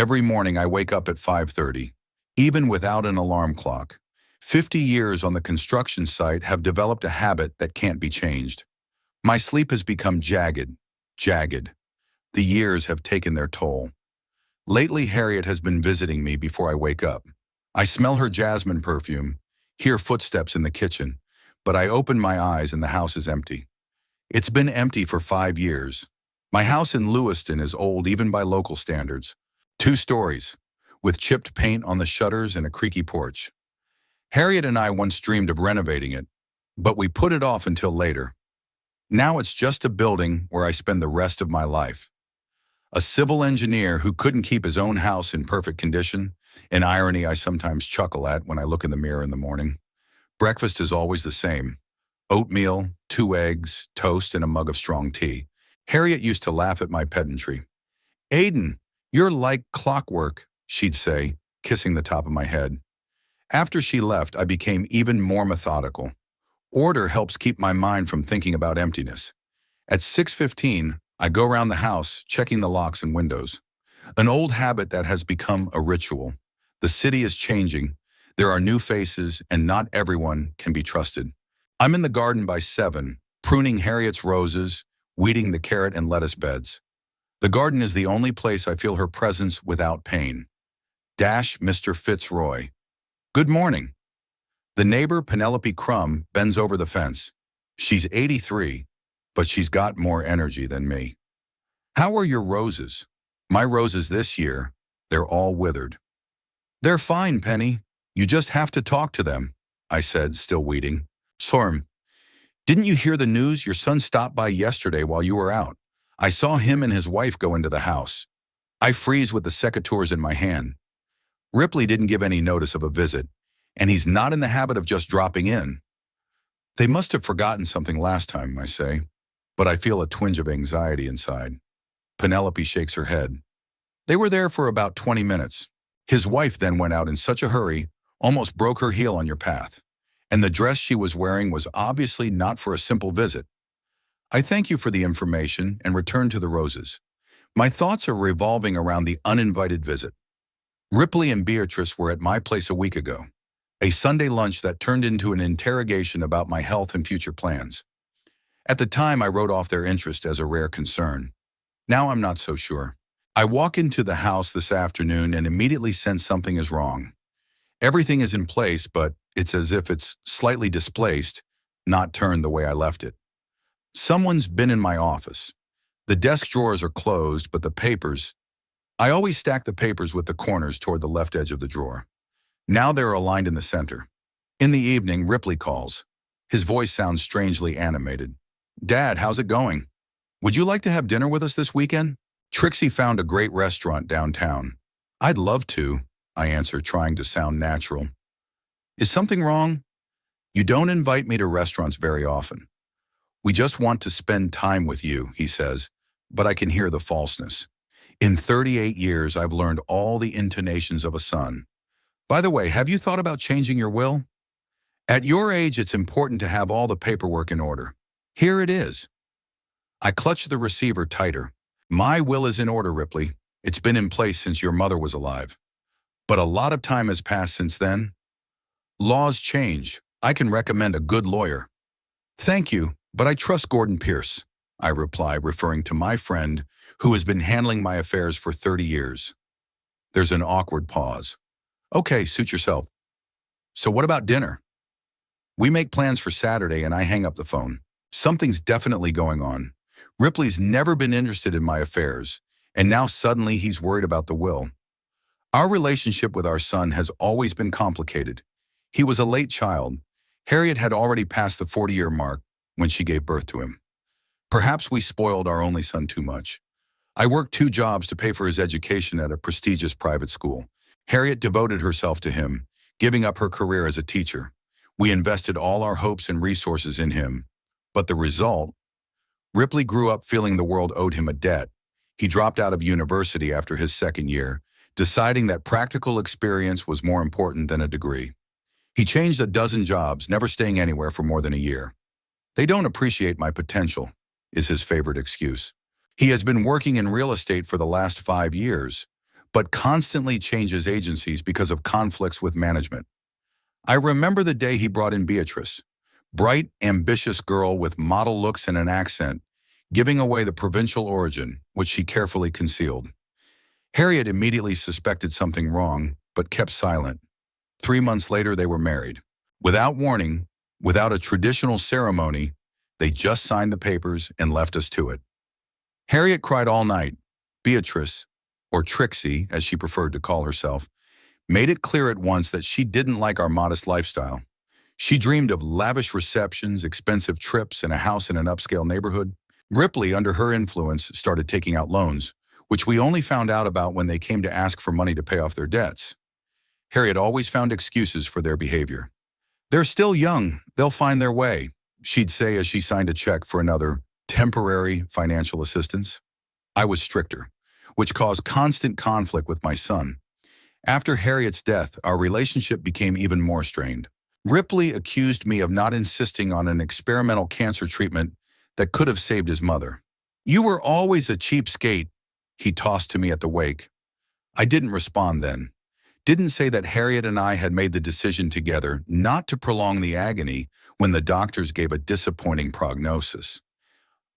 Every morning I wake up at 5:30, even without an alarm clock. 50 years on the construction site have developed a habit that can't be changed. My sleep has become jagged. The years have taken their toll. Lately, Harriet has been visiting me before I wake up. I smell her jasmine perfume, hear footsteps in the kitchen, but I open my eyes and the house is empty. It's been empty for 5 years. My house in Lewiston is old even by local standards. 2 stories, with chipped paint on the shutters and a creaky porch. Harriet and I once dreamed of renovating it, but we put it off until later. Now it's just a building where I spend the rest of my life. A civil engineer who couldn't keep his own house in perfect condition, an irony I sometimes chuckle at when I look in the mirror in the morning. Breakfast is always the same. Oatmeal, 2 eggs, toast, and a mug of strong tea. Harriet used to laugh at my pedantry. "Aiden, you're like clockwork," she'd say, kissing the top of my head. After she left, I became even more methodical. Order helps keep my mind from thinking about emptiness. At 6:15, I go around the house, checking the locks and windows. An old habit that has become a ritual. The city is changing. There are new faces, and not everyone can be trusted. I'm in the garden by 7, pruning Harriet's roses, weeding the carrot and lettuce beds. The garden is the only place I feel her presence without pain. Mr. Fitzroy. "Good morning." The neighbor, Penelope Crumb, bends over the fence. She's 83, but she's got more energy than me. "How are your roses?" "My roses this year, they're all withered." "They're fine, Penny. You just have to talk to them," I said, still weeding. "Sorm, didn't you hear the news? Your son stopped by yesterday while you were out. I saw him and his wife go into the house." I freeze with the secateurs in my hand. Ripley didn't give any notice of a visit, and he's not in the habit of just dropping in. "They must have forgotten something last time," I say, but I feel a twinge of anxiety inside. Penelope shakes her head. "They were there for about 20 minutes. His wife then went out in such a hurry, almost broke her heel on your path. And the dress she was wearing was obviously not for a simple visit." I thank you for the information and return to the roses. My thoughts are revolving around the uninvited visit. Ripley and Beatrice were at my place a week ago. A Sunday lunch that turned into an interrogation about my health and future plans. At the time, I wrote off their interest as a rare concern. Now I'm not so sure. I walk into the house this afternoon and immediately sense something is wrong. Everything is in place, but it's as if it's slightly displaced, not turned the way I left it. Someone's been in my office. The desk drawers are closed, but the papers... I always stack the papers with the corners toward the left edge of the drawer. Now they're aligned in the center. In the evening, Ripley calls. His voice sounds strangely animated. "Dad, how's it going? Would you like to have dinner with us this weekend? Trixie found a great restaurant downtown." "I'd love to," I answer, trying to sound natural. "Is something wrong?" "You don't invite me to restaurants very often." "We just want to spend time with you," he says, but I can hear the falseness. In 38 years, I've learned all the intonations of a son. "By the way, have you thought about changing your will? At your age, it's important to have all the paperwork in order. Here it is." I clutch the receiver tighter. "My will is in order, Ripley. It's been in place since your mother was alive. But a lot of time has passed since then. Laws change. I can recommend a good lawyer." "Thank you, but I trust Gordon Pierce," I reply, referring to my friend who has been handling my affairs for 30 years. There's an awkward pause. "Okay, suit yourself. So what about dinner?" We make plans for Saturday and I hang up the phone. Something's definitely going on. Ripley's never been interested in my affairs, and now suddenly he's worried about the will. Our relationship with our son has always been complicated. He was a late child. Harriet had already passed the 40-year mark when she gave birth to him. Perhaps we spoiled our only son too much. I worked 2 jobs to pay for his education at a prestigious private school. Harriet devoted herself to him, giving up her career as a teacher. We invested all our hopes and resources in him. But the result? Ripley grew up feeling the world owed him a debt. He dropped out of university after his 2nd year, deciding that practical experience was more important than a degree. He changed a dozen jobs, never staying anywhere for more than a year. "They don't appreciate my potential," is his favorite excuse. He has been working in real estate for the last 5 years, but constantly changes agencies because of conflicts with management. I remember the day he brought in Beatrice, bright, ambitious girl with model looks and an accent, giving away the provincial origin, which she carefully concealed. Harriet immediately suspected something wrong, but kept silent. 3 months later, they were married. Without warning, without a traditional ceremony, they just signed the papers and left us to it. Harriet cried all night. Beatrice, or Trixie, as she preferred to call herself, made it clear at once that she didn't like our modest lifestyle. She dreamed of lavish receptions, expensive trips, and a house in an upscale neighborhood. Ripley, under her influence, started taking out loans, which we only found out about when they came to ask for money to pay off their debts. Harriet always found excuses for their behavior. "They're still young, they'll find their way," she'd say as she signed a check for another temporary financial assistance. I was stricter, which caused constant conflict with my son. After Harriet's death, our relationship became even more strained. Ripley accused me of not insisting on an experimental cancer treatment that could have saved his mother. "You were always a cheapskate," he tossed to me at the wake. I didn't respond then. Didn't say that Harriet and I had made the decision together not to prolong the agony when the doctors gave a disappointing prognosis.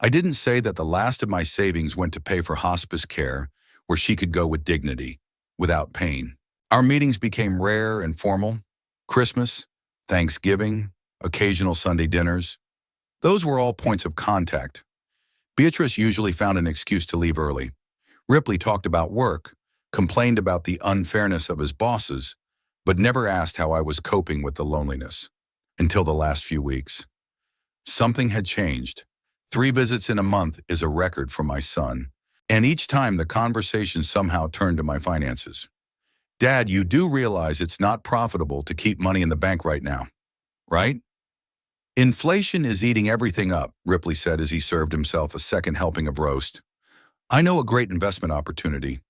I didn't say that the last of my savings went to pay for hospice care where she could go with dignity, without pain. Our meetings became rare and formal. Christmas, Thanksgiving, occasional Sunday dinners. Those were all points of contact. Beatrice usually found an excuse to leave early. Ripley talked about work, complained about the unfairness of his bosses, but never asked how I was coping with the loneliness. Until the last few weeks. Something had changed. 3 visits in a month is a record for my son, and each time the conversation somehow turned to my finances. "Dad, you do realize it's not profitable to keep money in the bank right now, right?" "Inflation is eating everything up," Ripley said as he served himself a second helping of roast. "I know a great investment opportunity.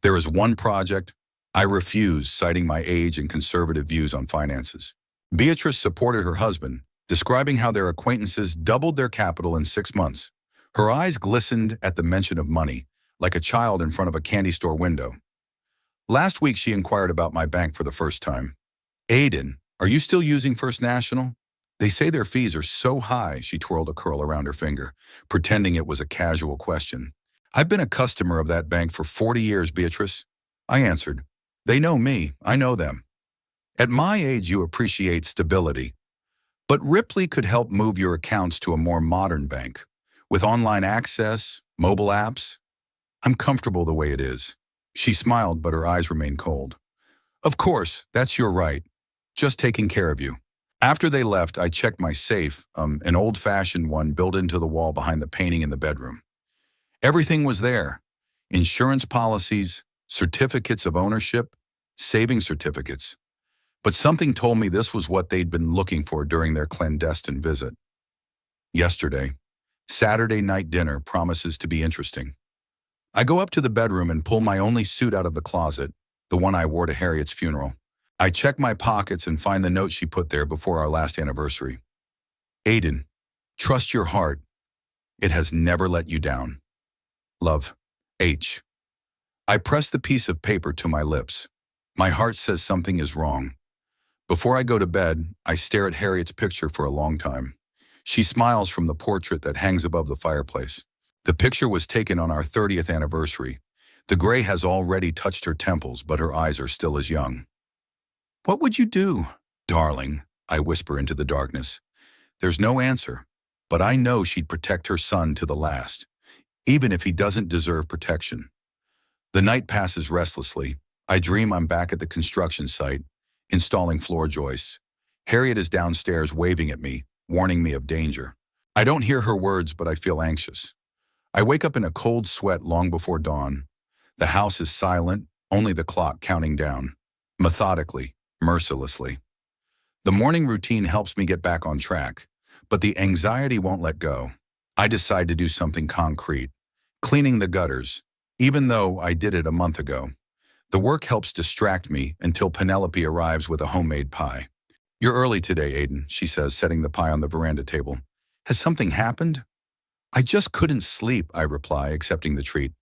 There is one project." I refused, citing my age and conservative views on finances. Beatrice supported her husband, describing how their acquaintances doubled their capital in 6 months. Her eyes glistened at the mention of money, like a child in front of a candy store window. Last week, she inquired about my bank for the first time. "Aiden, are you still using First National? They say their fees are so high," she twirled a curl around her finger, pretending it was a casual question. "I've been a customer of that bank for 40 years, Beatrice." I answered. "They know me, I know them. At my age, you appreciate stability. But Ripley could help move your accounts to a more modern bank. With online access, mobile apps, I'm comfortable the way it is." She smiled, but her eyes remained cold. "Of course, that's your right. Just taking care of you." After they left, I checked my safe, an old-fashioned one built into the wall behind the painting in the bedroom. Everything was there. Insurance policies, certificates of ownership, saving certificates. But something told me this was what they'd been looking for during their clandestine visit. Yesterday, Saturday night dinner promises to be interesting. I go up to the bedroom and pull my only suit out of the closet, the one I wore to Harriet's funeral. I check my pockets and find the note she put there before our last anniversary. "Aiden, trust your heart. It has never let you down. Love, H." I press the piece of paper to my lips. My heart says something is wrong. Before I go to bed, I stare at Harriet's picture for a long time. She smiles from the portrait that hangs above the fireplace. The picture was taken on our 30th anniversary. The gray has already touched her temples, but her eyes are still as young. "What would you do, darling?" I whisper into the darkness. There's no answer, but I know she'd protect her son to the last, even if he doesn't deserve protection. The night passes restlessly. I dream I'm back at the construction site, installing floor joists. Harriet is downstairs waving at me, warning me of danger. I don't hear her words, but I feel anxious. I wake up in a cold sweat long before dawn. The house is silent, only the clock counting down, methodically, mercilessly. The morning routine helps me get back on track, but the anxiety won't let go. I decide to do something concrete, cleaning the gutters, even though I did it a month ago. The work helps distract me until Penelope arrives with a homemade pie. "You're early today, Aiden," she says, setting the pie on the veranda table. "Has something happened?" "I just couldn't sleep," I reply, accepting the treat.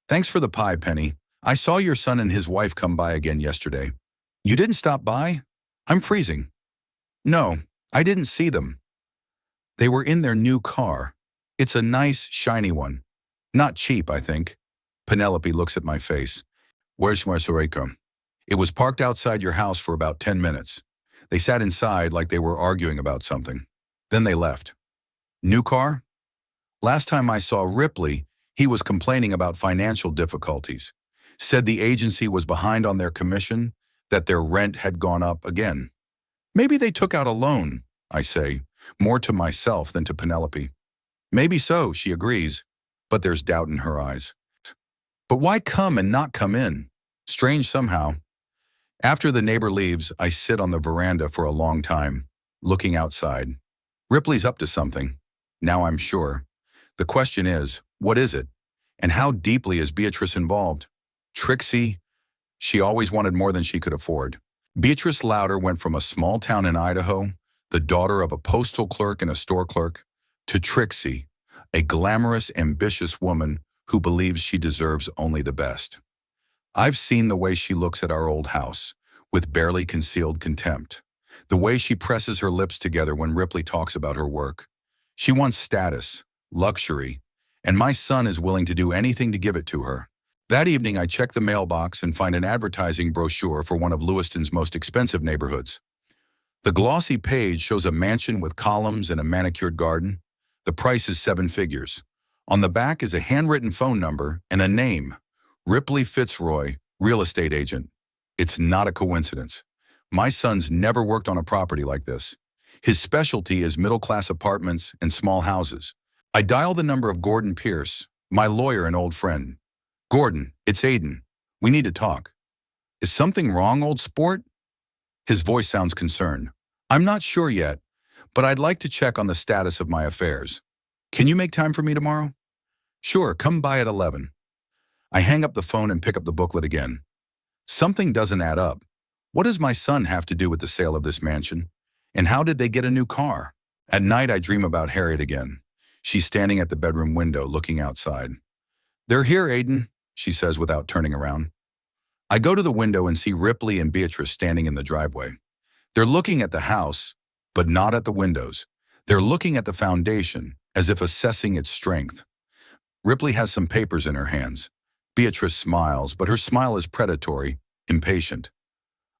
"Thanks for the pie, Penny. I saw your son and his wife come by again yesterday. You didn't stop by? I'm freezing. No, I didn't see them. They were in their new car. It's a nice, shiny one. Not cheap, I think. Penelope looks at my face. Where's my Soreka? It was parked outside your house for about 10 minutes. They sat inside like they were arguing about something. Then they left. New car? Last time I saw Ripley, he was complaining about financial difficulties. Said the agency was behind on their commission, that their rent had gone up again. Maybe they took out a loan, I say, more to myself than to Penelope. Maybe so, she agrees, but there's doubt in her eyes. But why come and not come in? Strange somehow. After the neighbor leaves, I sit on the veranda for a long time, looking outside. Ripley's up to something. Now I'm sure. The question is, what is it? And how deeply is Beatrice involved? Trixie? She always wanted more than she could afford. Beatrice Louder went from a small town in Idaho, the daughter of a postal clerk and a store clerk, to Trixie, a glamorous, ambitious woman who believes she deserves only the best. I've seen the way she looks at our old house, with barely concealed contempt. The way she presses her lips together when Ripley talks about her work. She wants status, luxury, and my son is willing to do anything to give it to her. That evening, I check the mailbox and find an advertising brochure for one of Lewiston's most expensive neighborhoods. The glossy page shows a mansion with columns and a manicured garden. The price is 7 figures. On the back is a handwritten phone number and a name, Ripley Fitzroy, real estate agent. It's not a coincidence. My son's never worked on a property like this. His specialty is middle-class apartments and small houses. I dial the number of Gordon Pierce, my lawyer and old friend. Gordon, it's Aiden. We need to talk. Is something wrong, old sport? His voice sounds concerned. I'm not sure yet, but I'd like to check on the status of my affairs. Can you make time for me tomorrow? Sure, come by at 11. I hang up the phone and pick up the booklet again. Something doesn't add up. What does my son have to do with the sale of this mansion? And how did they get a new car? At night, I dream about Harriet again. She's standing at the bedroom window looking outside. They're here, Aiden, she says without turning around. I go to the window and see Ripley and Beatrice standing in the driveway. They're looking at the house, but not at the windows. They're looking at the foundation, as if assessing its strength. Ripley has some papers in her hands. Beatrice smiles, but her smile is predatory, impatient.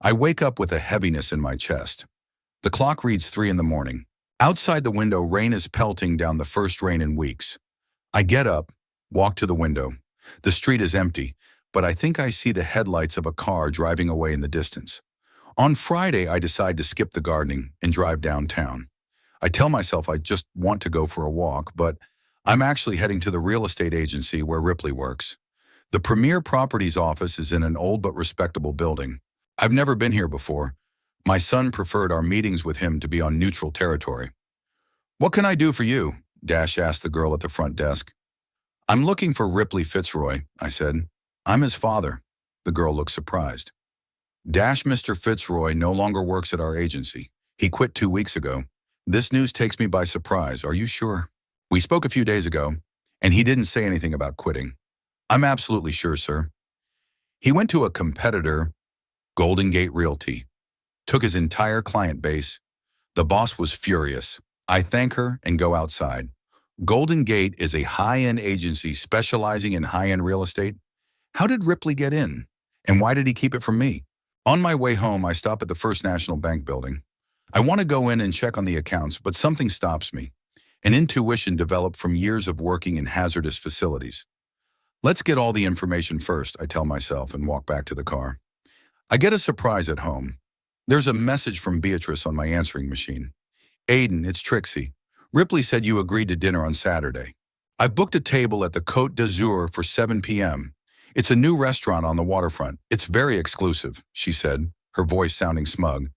I wake up with a heaviness in my chest. The clock reads 3 in the morning. Outside the window, rain is pelting down, the first rain in weeks. I get up, walk to the window. The street is empty, but I think I see the headlights of a car driving away in the distance. On Friday, I decide to skip the gardening and drive downtown. I tell myself I just want to go for a walk, but I'm actually heading to the real estate agency where Ripley works. The Premier Properties office is in an old but respectable building. I've never been here before. My son preferred our meetings with him to be on neutral territory. What can I do for you? Dash asked the girl at the front desk. I'm looking for Ripley Fitzroy, I said. I'm his father. The girl looked surprised. Dash, Mr. Fitzroy no longer works at our agency. He quit 2 weeks ago. This news takes me by surprise. Are you sure? We spoke a few days ago, and he didn't say anything about quitting. I'm absolutely sure, sir. He went to a competitor, Golden Gate Realty, took his entire client base. The boss was furious. I thank her and go outside. Golden Gate is a high-end agency specializing in high-end real estate. How did Ripley get in? And why did he keep it from me? On my way home, I stop at the First National Bank building. I want to go in and check on the accounts, but something stops me. An intuition developed from years of working in hazardous facilities. Let's get all the information first, I tell myself and walk back to the car. I get a surprise at home. There's a message from Beatrice on my answering machine. Aiden, it's Trixie. Ripley said you agreed to dinner on Saturday. I've booked a table at the Côte d'Azur for 7 p.m. It's a new restaurant on the waterfront. It's very exclusive, she said, her voice sounding smug.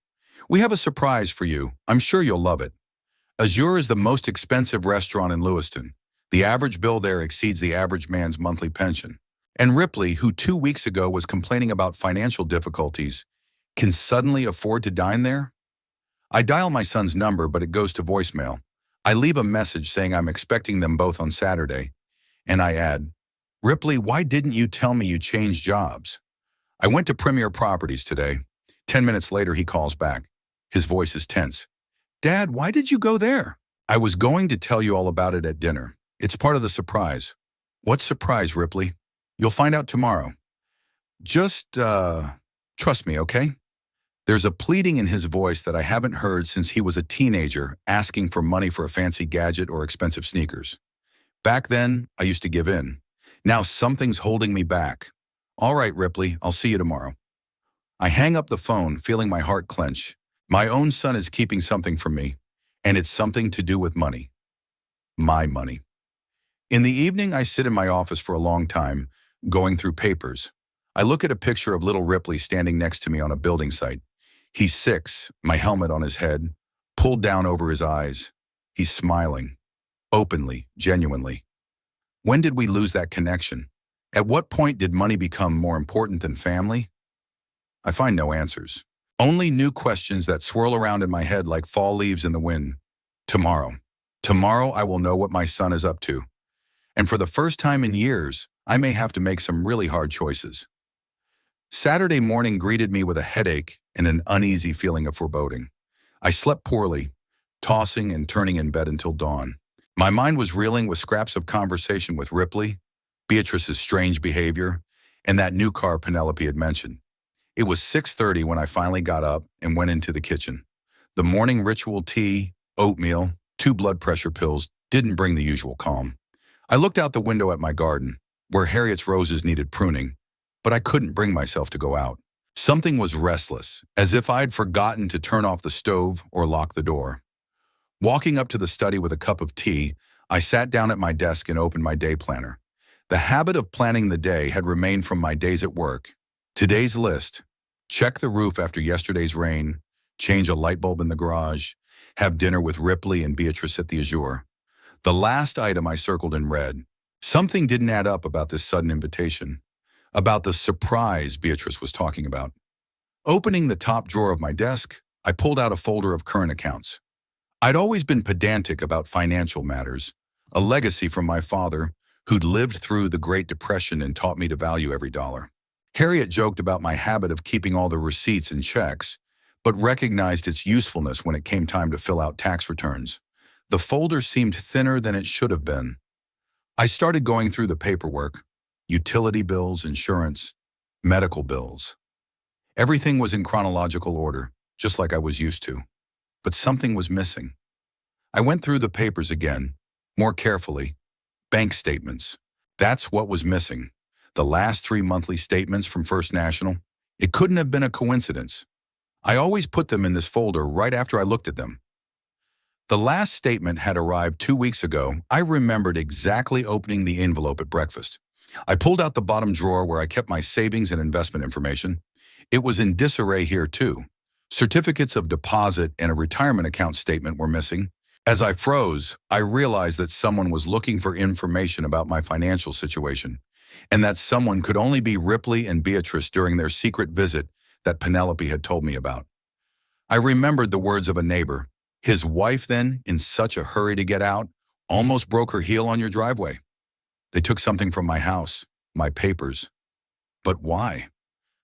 We have a surprise for you. I'm sure you'll love it. Azur is the most expensive restaurant in Lewiston. The average bill there exceeds the average man's monthly pension. And Ripley, who 2 weeks ago was complaining about financial difficulties, can suddenly afford to dine there? I dial my son's number, but it goes to voicemail. I leave a message saying I'm expecting them both on Saturday, and I add, Ripley, why didn't you tell me you changed jobs? I went to Premier Properties today. 10 minutes later, he calls back. His voice is tense. Dad, why did you go there? I was going to tell you all about it at dinner. It's part of the surprise. What surprise, Ripley? You'll find out tomorrow. Just, trust me, okay? There's a pleading in his voice that I haven't heard since he was a teenager asking for money for a fancy gadget or expensive sneakers. Back then, I used to give in. Now something's holding me back. All right, Ripley, I'll see you tomorrow. I hang up the phone, feeling my heart clench. My own son is keeping something from me, and it's something to do with money. My money. In the evening, I sit in my office for a long time, going through papers. I look at a picture of little Ripley standing next to me on a building site. He's 6, my helmet on his head, pulled down over his eyes. He's smiling, openly, genuinely. When did we lose that connection? At what point did money become more important than family? I find no answers. Only new questions that swirl around in my head like fall leaves in the wind. Tomorrow. Tomorrow I will know what my son is up to. And for the first time in years, I may have to make some really hard choices. Saturday morning greeted me with a headache and an uneasy feeling of foreboding. I slept poorly, tossing and turning in bed until dawn. My mind was reeling with scraps of conversation with Ripley, Beatrice's strange behavior, and that new car Penelope had mentioned. It was 6:30 when I finally got up and went into the kitchen. The morning ritual tea, oatmeal, 2 blood pressure pills didn't bring the usual calm. I looked out the window at my garden, where Harriet's roses needed pruning, but I couldn't bring myself to go out. Something was restless, as if I'd forgotten to turn off the stove or lock the door. Walking up to the study with a cup of tea, I sat down at my desk and opened my day planner. The habit of planning the day had remained from my days at work. Today's list: check the roof after yesterday's rain, change a light bulb in the garage, have dinner with Ripley and Beatrice at the Azure. The last item I circled in red. Something didn't add up about this sudden invitation, about the surprise Beatrice was talking about. Opening the top drawer of my desk, I pulled out a folder of current accounts. I'd always been pedantic about financial matters, a legacy from my father, who'd lived through the Great Depression and taught me to value every dollar. Harriet joked about my habit of keeping all the receipts and checks, but recognized its usefulness when it came time to fill out tax returns. The folder seemed thinner than it should have been. I started going through the paperwork: utility bills, insurance, medical bills. Everything was in chronological order, just like I was used to. But something was missing. I went through the papers again, more carefully. Bank statements. That's what was missing. The last 3 monthly statements from First National. It couldn't have been a coincidence. I always put them in this folder right after I looked at them. The last statement had arrived 2 weeks ago. I remembered exactly opening the envelope at breakfast. I pulled out the bottom drawer where I kept my savings and investment information. It was in disarray here too. Certificates of deposit and a retirement account statement were missing. As I froze, I realized that someone was looking for information about my financial situation, and that someone could only be Ripley and Beatrice during their secret visit that Penelope had told me about. I remembered the words of a neighbor. His wife then, in such a hurry to get out, almost broke her heel on your driveway. They took something from my house, my papers. But why?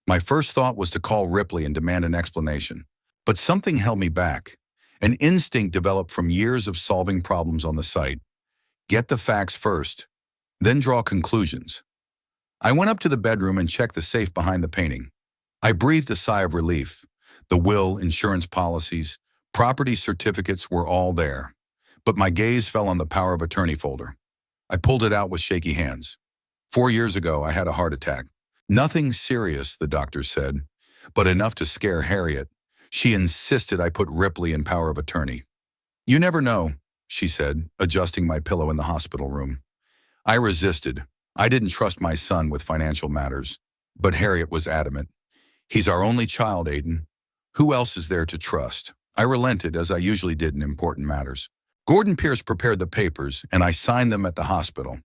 My first thought was to call Ripley and demand an explanation. But something held me back. An instinct developed from years of solving problems on the site. Get the facts first, then draw conclusions. I went up to the bedroom and checked the safe behind the painting. I breathed a sigh of relief. The will, insurance policies, property certificates were all there. But my gaze fell on the power of attorney folder. I pulled it out with shaky hands. 4 years ago, I had a heart attack. Nothing serious, the doctor said, but enough to scare Harriet. She insisted I put Ripley in power of attorney. You never know, she said, adjusting my pillow in the hospital room. I resisted. I didn't trust my son with financial matters. But Harriet was adamant. He's our only child, Aiden. Who else is there to trust? I relented, as I usually did in important matters. Gordon Pierce prepared the papers, and I signed them at the hospital.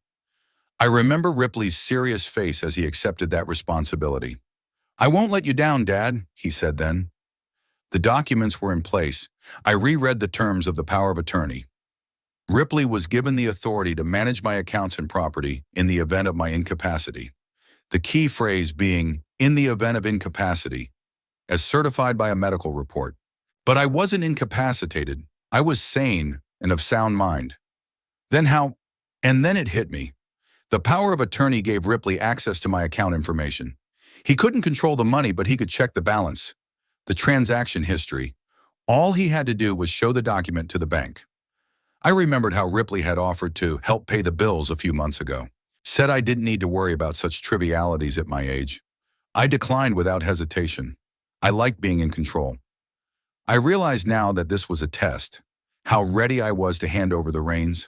I remember Ripley's serious face as he accepted that responsibility. I won't let you down, Dad, he said then. The documents were in place. I reread the terms of the power of attorney. Ripley was given the authority to manage my accounts and property in the event of my incapacity. The key phrase being, in the event of incapacity, as certified by a medical report. But I wasn't incapacitated. I was sane and of sound mind. Then how? And then it hit me. The power of attorney gave Ripley access to my account information. He couldn't control the money, but he could check the balance, the transaction history. All he had to do was show the document to the bank. I remembered how Ripley had offered to help pay the bills a few months ago. Said I didn't need to worry about such trivialities at my age. I declined without hesitation. I liked being in control. I realized now that this was a test, how ready I was to hand over the reins.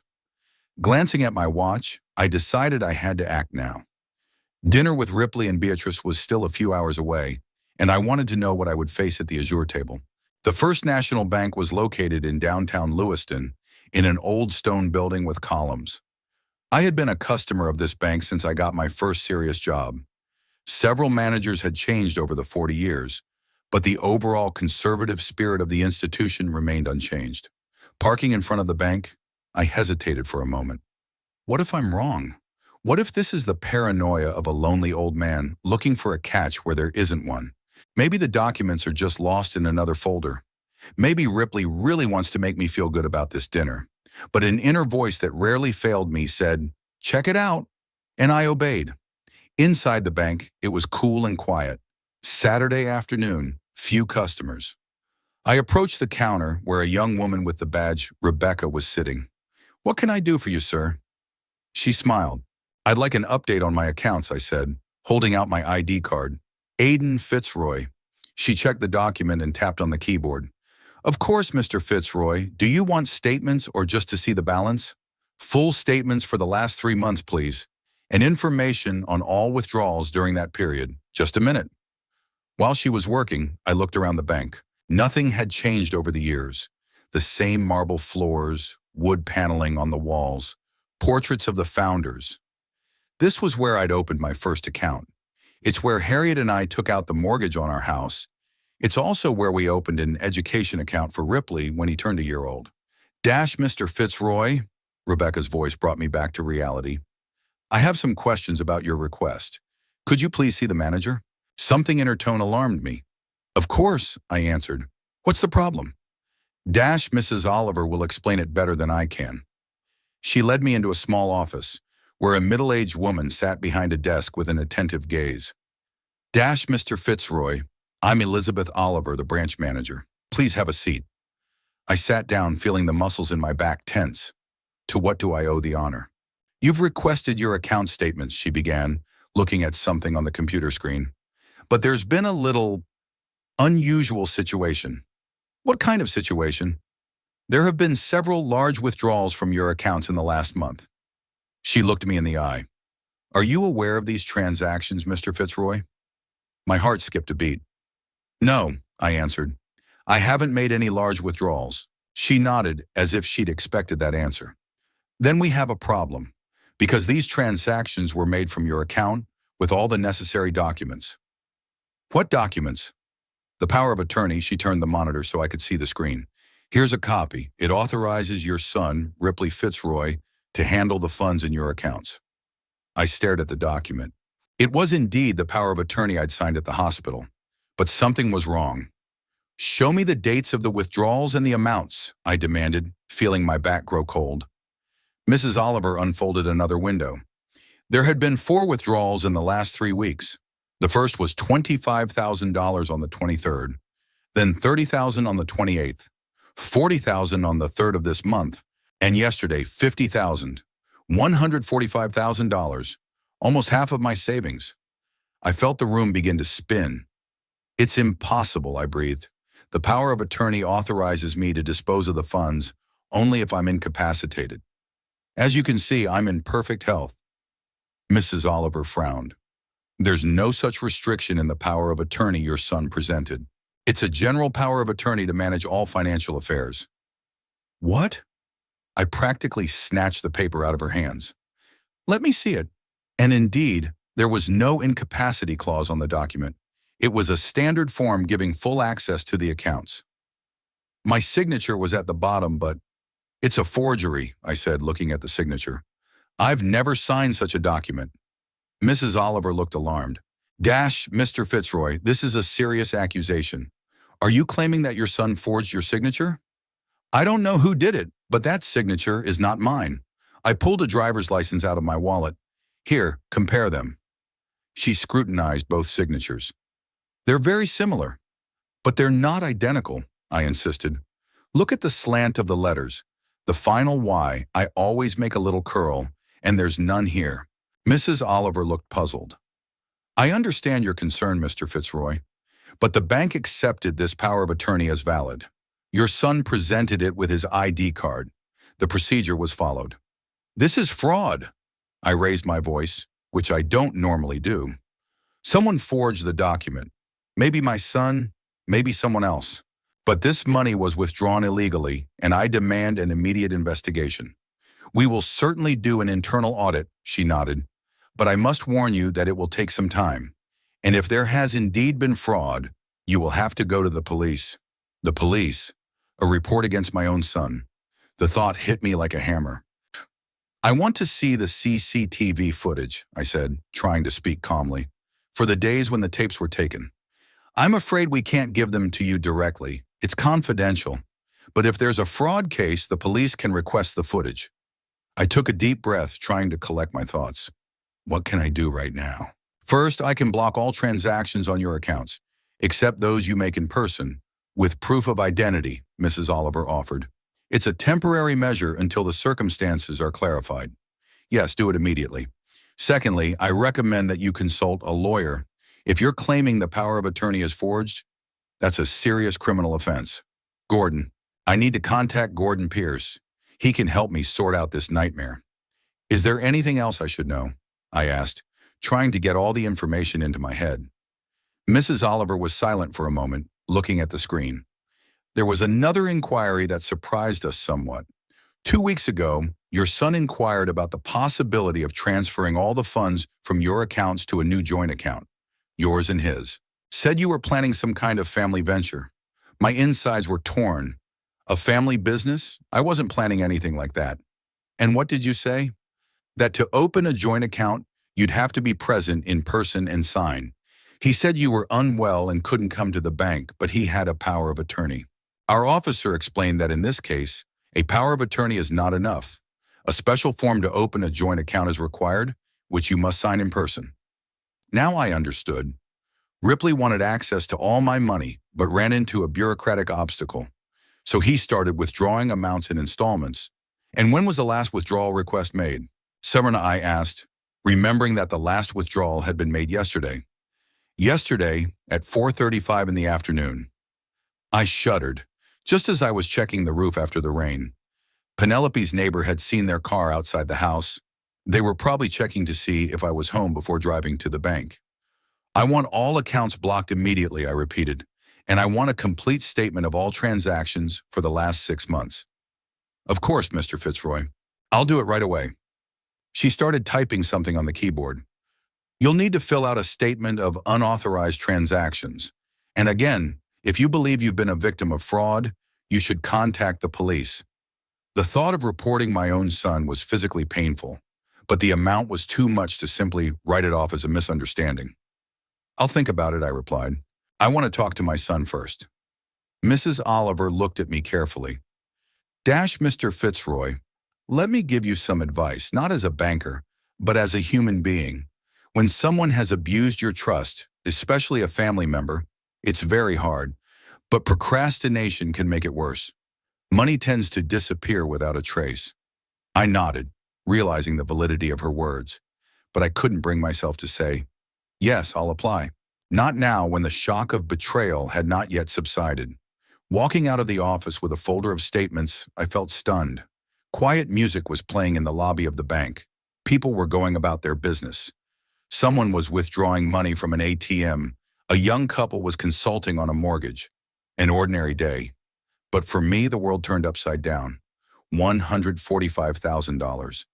Glancing at my watch, I decided I had to act now. Dinner with Ripley and Beatrice was still a few hours away, and I wanted to know what I would face at the Azure table. The First National Bank was located in downtown Lewiston, in an old stone building with columns. I had been a customer of this bank since I got my first serious job. Several managers had changed over the 40 years, but the overall conservative spirit of the institution remained unchanged. Parking in front of the bank, I hesitated for a moment. What if I'm wrong? What if this is the paranoia of a lonely old man looking for a catch where there isn't one? Maybe the documents are just lost in another folder. Maybe Ripley really wants to make me feel good about this dinner. But an inner voice that rarely failed me said, "Check it out," and I obeyed. Inside the bank, it was cool and quiet. Saturday afternoon, few customers. I approached the counter where a young woman with the badge, Rebecca, was sitting. "What can I do for you, sir?" She smiled. "I'd like an update on my accounts," I said, holding out my ID card. Aiden Fitzroy. She checked the document and tapped on the keyboard. "Of course, Mr. Fitzroy. Do you want statements or just to see the balance?" "Full statements for the last 3 months, please, and information on all withdrawals during that period. Just a minute." While she was working, I looked around the bank. Nothing had changed over the years. The same marble floors, wood paneling on the walls, portraits of the founders. This was where I'd opened my first account. It's where Harriet and I took out the mortgage on our house. It's also where we opened an education account for Ripley when he turned a year old. Mr. Fitzroy, Rebecca's voice brought me back to reality. "I have some questions about your request. Could you please see the manager?" Something in her tone alarmed me. "Of course," I answered. "What's the problem?" Mrs. Oliver will explain it better than I can." She led me into a small office, where a middle-aged woman sat behind a desk with an attentive gaze. Mr. Fitzroy, I'm Elizabeth Oliver, the branch manager. Please have a seat." I sat down, feeling the muscles in my back tense. "To what do I owe the honor?" "You've requested your account statements," she began, looking at something on the computer screen. "But there's been a little unusual situation." "What kind of situation?" "There have been several large withdrawals from your accounts in the last month." She looked me in the eye. "Are you aware of these transactions, Mr. Fitzroy?" My heart skipped a beat. "No," I answered. "I haven't made any large withdrawals." She nodded as if she'd expected that answer. "Then we have a problem, because these transactions were made from your account with all the necessary documents." "What documents?" "The power of attorney." She turned the monitor so I could see the screen. "Here's a copy. It authorizes your son, Ripley Fitzroy, to handle the funds in your accounts." I stared at the document. It was indeed the power of attorney I'd signed at the hospital. But something was wrong. "Show me the dates of the withdrawals and the amounts," I demanded, feeling my back grow cold. Mrs. Oliver unfolded another window. "There had been 4 withdrawals in the last 3 weeks. The first was $25,000 on the 23rd, then $30,000 on the 28th, $40,000 on the 3rd of this month, and yesterday $50,000, $145,000, almost half of my savings." I felt the room begin to spin. "It's impossible," I breathed. "The power of attorney authorizes me to dispose of the funds only if I'm incapacitated. As you can see, I'm in perfect health." Mrs. Oliver frowned. "There's no such restriction in the power of attorney your son presented. It's a general power of attorney to manage all financial affairs." "What?" I practically snatched the paper out of her hands. "Let me see it." And indeed, there was no incapacity clause on the document. It was a standard form giving full access to the accounts. My signature was at the bottom, but It's a forgery, I said, looking at the signature. I've never signed such a document. Mrs. Oliver looked alarmed. Mr. Fitzroy, this is a serious accusation. Are you claiming that your son forged your signature? I don't know who did it, but that signature is not mine. I pulled a driver's license out of my wallet. Here, compare them. She scrutinized both signatures. They're very similar, but they're not identical, I insisted. Look at the slant of the letters. The final Y, I always make a little curl, and there's none here. Mrs. Oliver looked puzzled. I understand your concern, Mr. Fitzroy, but the bank accepted this power of attorney as valid. Your son presented it with his ID card. The procedure was followed. This is fraud. I raised my voice, which I don't normally do. Someone forged the document. Maybe my son, maybe someone else. But this money was withdrawn illegally, and I demand an immediate investigation. We will certainly do an internal audit, she nodded, but I must warn you that it will take some time. And if there has indeed been fraud, you will have to go to the police. The police? A report against my own son. The thought hit me like a hammer. I want to see the CCTV footage, I said, trying to speak calmly, for the days when the tapes were taken. I'm afraid we can't give them to you directly. It's confidential. But if there's a fraud case, the police can request the footage. I took a deep breath, trying to collect my thoughts. What can I do right now? First, I can block all transactions on your accounts, except those you make in person, with proof of identity, Mrs. Oliver offered. It's a temporary measure until the circumstances are clarified. Yes, do it immediately. Secondly, I recommend that you consult a lawyer. If you're claiming the power of attorney is forged, that's a serious criminal offense. Gordon, I need to contact Gordon Pierce. He can help me sort out this nightmare. Is there anything else I should know? I asked, trying to get all the information into my head. Mrs. Oliver was silent for a moment, looking at the screen. There was another inquiry that surprised us somewhat. 2 weeks ago, your son inquired about the possibility of transferring all the funds from your accounts to a new joint account, yours and his. Said you were planning some kind of family venture. My insides were torn. A family business? I wasn't planning anything like that. And what did you say? That to open a joint account, you'd have to be present in person and sign. He said you were unwell and couldn't come to the bank, but he had a power of attorney. Our officer explained that in this case, a power of attorney is not enough. A special form to open a joint account is required, which you must sign in person. Now I understood. Ripley wanted access to all my money, but ran into a bureaucratic obstacle. So he started withdrawing amounts in installments. And when was the last withdrawal request made? Severna, I asked, remembering that the last withdrawal had been made yesterday. Yesterday, at 4:35 in the afternoon. I shuddered, just as I was checking the roof after the rain. Penelope's neighbor had seen their car outside the house. They were probably checking to see if I was home before driving to the bank. I want all accounts blocked immediately, I repeated, and I want a complete statement of all transactions for the last 6 months. Of course, Mr. Fitzroy. I'll do it right away. She started typing something on the keyboard. You'll need to fill out a statement of unauthorized transactions. And again, if you believe you've been a victim of fraud, you should contact the police. The thought of reporting my own son was physically painful, but the amount was too much to simply write it off as a misunderstanding. I'll think about it, I replied. I want to talk to my son first. Mrs. Oliver looked at me carefully. Mr. Fitzroy, let me give you some advice, not as a banker, but as a human being. When someone has abused your trust, especially a family member, it's very hard, but procrastination can make it worse. Money tends to disappear without a trace. I nodded, realizing the validity of her words, but I couldn't bring myself to say, yes, I'll apply. Not now, when the shock of betrayal had not yet subsided. Walking out of the office with a folder of statements, I felt stunned. Quiet music was playing in the lobby of the bank. People were going about their business. Someone was withdrawing money from an ATM. A young couple was consulting on a mortgage. An ordinary day. But for me, the world turned upside down. $145,000.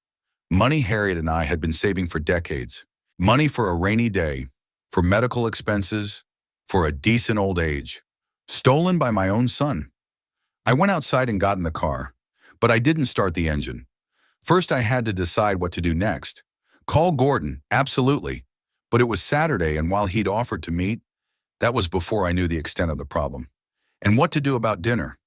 Money Harriet and I had been saving for decades. Money for a rainy day, for medical expenses, for a decent old age. Stolen by my own son. I went outside and got in the car. But I didn't start the engine. First, I had to decide what to do next. Call Gordon, absolutely. But it was Saturday, and while he'd offered to meet, that was before I knew the extent of the problem. And what to do about dinner?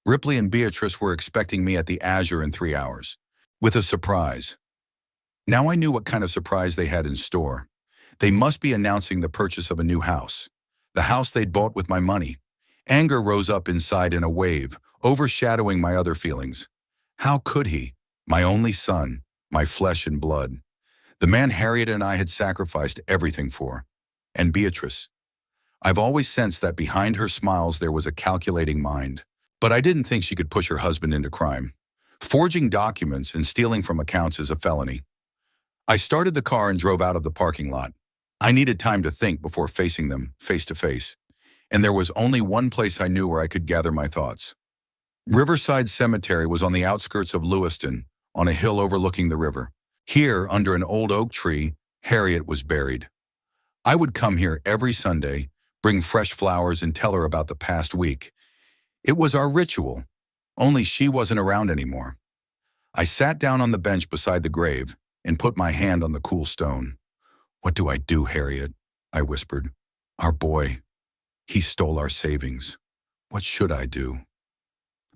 Ripley and Beatrice were expecting me at the Azure in 3 hours, with a surprise. Now I knew what kind of surprise they had in store. They must be announcing the purchase of a new house. The house they'd bought with my money. Anger rose up inside in a wave, overshadowing my other feelings. How could he? My only son, my flesh and blood. The man Harriet and I had sacrificed everything for. And Beatrice. I've always sensed that behind her smiles there was a calculating mind. But I didn't think she could push her husband into crime. Forging documents and stealing from accounts is a felony. I started the car and drove out of the parking lot. I needed time to think before facing them face to face. And there was only one place I knew where I could gather my thoughts. Riverside Cemetery was on the outskirts of Lewiston, on a hill overlooking the river. Here, under an old oak tree, Harriet was buried. I would come here every Sunday, bring fresh flowers and tell her about the past week. It was our ritual, only she wasn't around anymore. I sat down on the bench beside the grave and put my hand on the cool stone. "What do I do, Harriet?" I whispered. "Our boy. He stole our savings. What should I do?"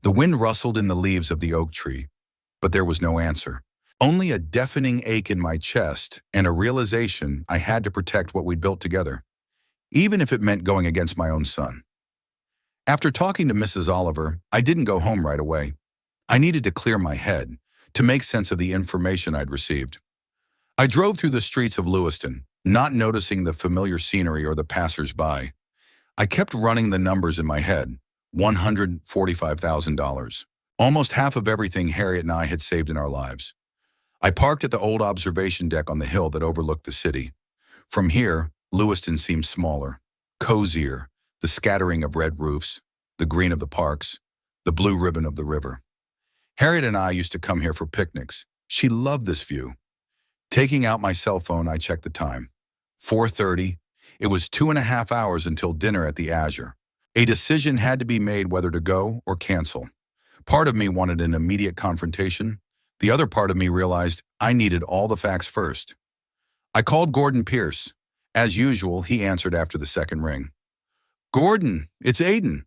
The wind rustled in the leaves of the oak tree, but there was no answer. Only a deafening ache in my chest and a realization I had to protect what we'd built together, even if it meant going against my own son. After talking to Mrs. Oliver, I didn't go home right away. I needed to clear my head, to make sense of the information I'd received. I drove through the streets of Lewiston, not noticing the familiar scenery or the passers-by. I kept running the numbers in my head. $145,000. Almost half of everything Harriet and I had saved in our lives. I parked at the old observation deck on the hill that overlooked the city. From here, Lewiston seemed smaller, cozier, the scattering of red roofs, the green of the parks, the blue ribbon of the river. Harriet and I used to come here for picnics. She loved this view. Taking out my cell phone, I checked the time. 4:30. It was 2.5 hours until dinner at the Azure. A decision had to be made whether to go or cancel. Part of me wanted an immediate confrontation. The other part of me realized I needed all the facts first. I called Gordon Pierce. As usual, he answered after the second ring. "Gordon, it's Aiden.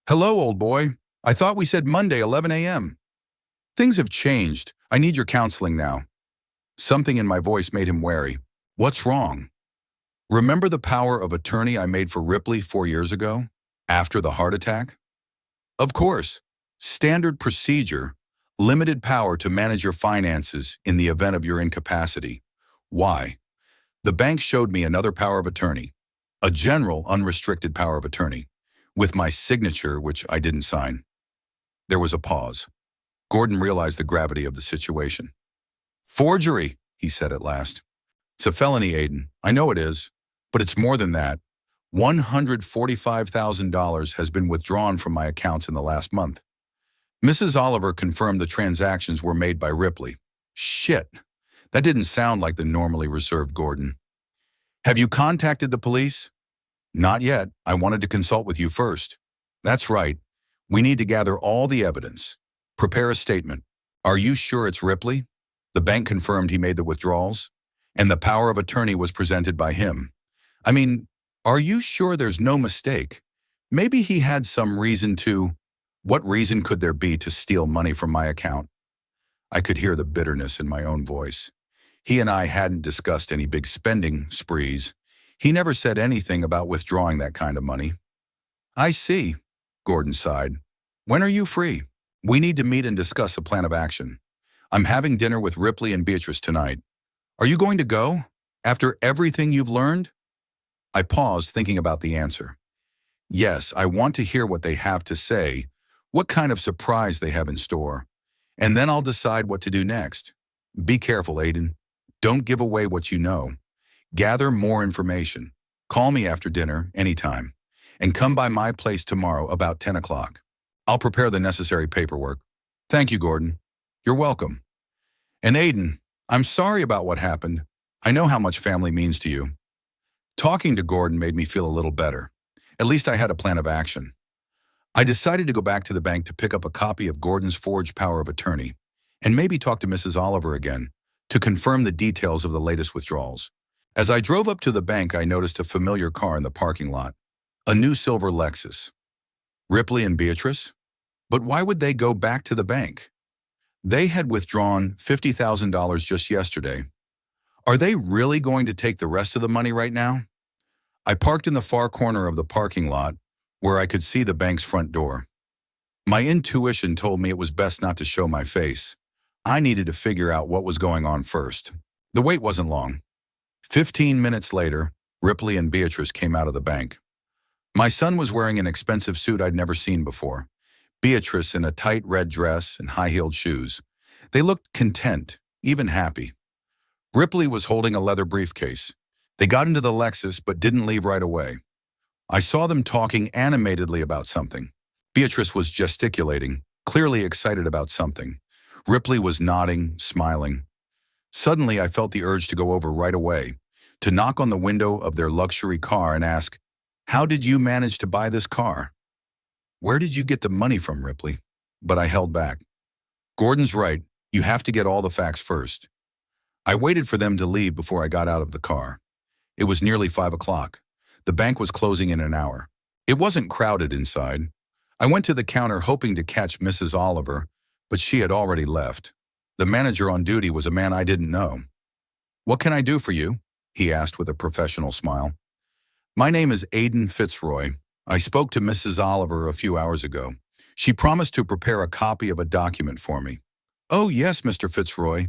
Hello, old boy. I thought we said Monday, 11 a.m. Things have changed. I need your counseling now." Something in my voice made him wary. "What's wrong?" "Remember the power of attorney I made for Ripley 4 years ago, after the heart attack?" "Of course. Standard procedure, limited power to manage your finances in the event of your incapacity. Why?" The bank showed me another power of attorney, a general unrestricted power of attorney, with my signature, which I didn't sign. There was a pause. Gordon realized the gravity of the situation. "Forgery," he said at last. "It's a felony, Aiden. I know it is. But it's more than that. $145,000 has been withdrawn from my accounts in the last month." Mrs. Oliver confirmed the transactions were made by Ripley. Shit. That didn't sound like the normally reserved Gordon. "Have you contacted the police?" "Not yet. I wanted to consult with you first." "That's right. We need to gather all the evidence. Prepare a statement. Are you sure it's Ripley?" The bank confirmed he made the withdrawals, and the power of attorney was presented by him. I mean, are you sure there's no mistake? Maybe he had some reason to. What reason could there be to steal money from my account? I could hear the bitterness in my own voice. He and I hadn't discussed any big spending sprees. He never said anything about withdrawing that kind of money. "I see," Gordon sighed. "When are you free? We need to meet and discuss a plan of action. I'm having dinner with Ripley and Beatrice tonight. Are you going to go? After everything you've learned?" I paused, thinking about the answer. Yes, I want to hear what they have to say, what kind of surprise they have in store, and then I'll decide what to do next. Be careful, Aiden. Don't give away what you know. Gather more information. Call me after dinner, anytime, and come by my place tomorrow about 10 o'clock. I'll prepare the necessary paperwork. Thank you, Gordon. You're welcome. And Aiden, I'm sorry about what happened. I know how much family means to you. Talking to Gordon made me feel a little better. At least I had a plan of action. I decided to go back to the bank to pick up a copy of Gordon's forged power of attorney and maybe talk to Mrs. Oliver again to confirm the details of the latest withdrawals. As I drove up to the bank, I noticed a familiar car in the parking lot, a new silver Lexus. Ripley and Beatrice? But why would they go back to the bank? They had withdrawn $50,000 just yesterday. Are they really going to take the rest of the money right now? I parked in the far corner of the parking lot where I could see the bank's front door. My intuition told me it was best not to show my face. I needed to figure out what was going on first. The wait wasn't long. 15 minutes later, Ripley and Beatrice came out of the bank. My son was wearing an expensive suit I'd never seen before. Beatrice in a tight red dress and high-heeled shoes. They looked content, even happy. Ripley was holding a leather briefcase. They got into the Lexus but didn't leave right away. I saw them talking animatedly about something. Beatrice was gesticulating, clearly excited about something. Ripley was nodding, smiling. Suddenly, I felt the urge to go over right away, to knock on the window of their luxury car and ask, "How did you manage to buy this car?" "Where did you get the money from, Ripley?" But I held back. "Gordon's right. You have to get all the facts first." I waited for them to leave before I got out of the car. It was nearly 5 o'clock. The bank was closing in an hour. It wasn't crowded inside. I went to the counter hoping to catch Mrs. Oliver, but she had already left. The manager on duty was a man I didn't know. "What can I do for you?" he asked with a professional smile. "My name is Aidan Fitzroy. I spoke to Mrs. Oliver a few hours ago. She promised to prepare a copy of a document for me." "Oh, yes, Mr. Fitzroy.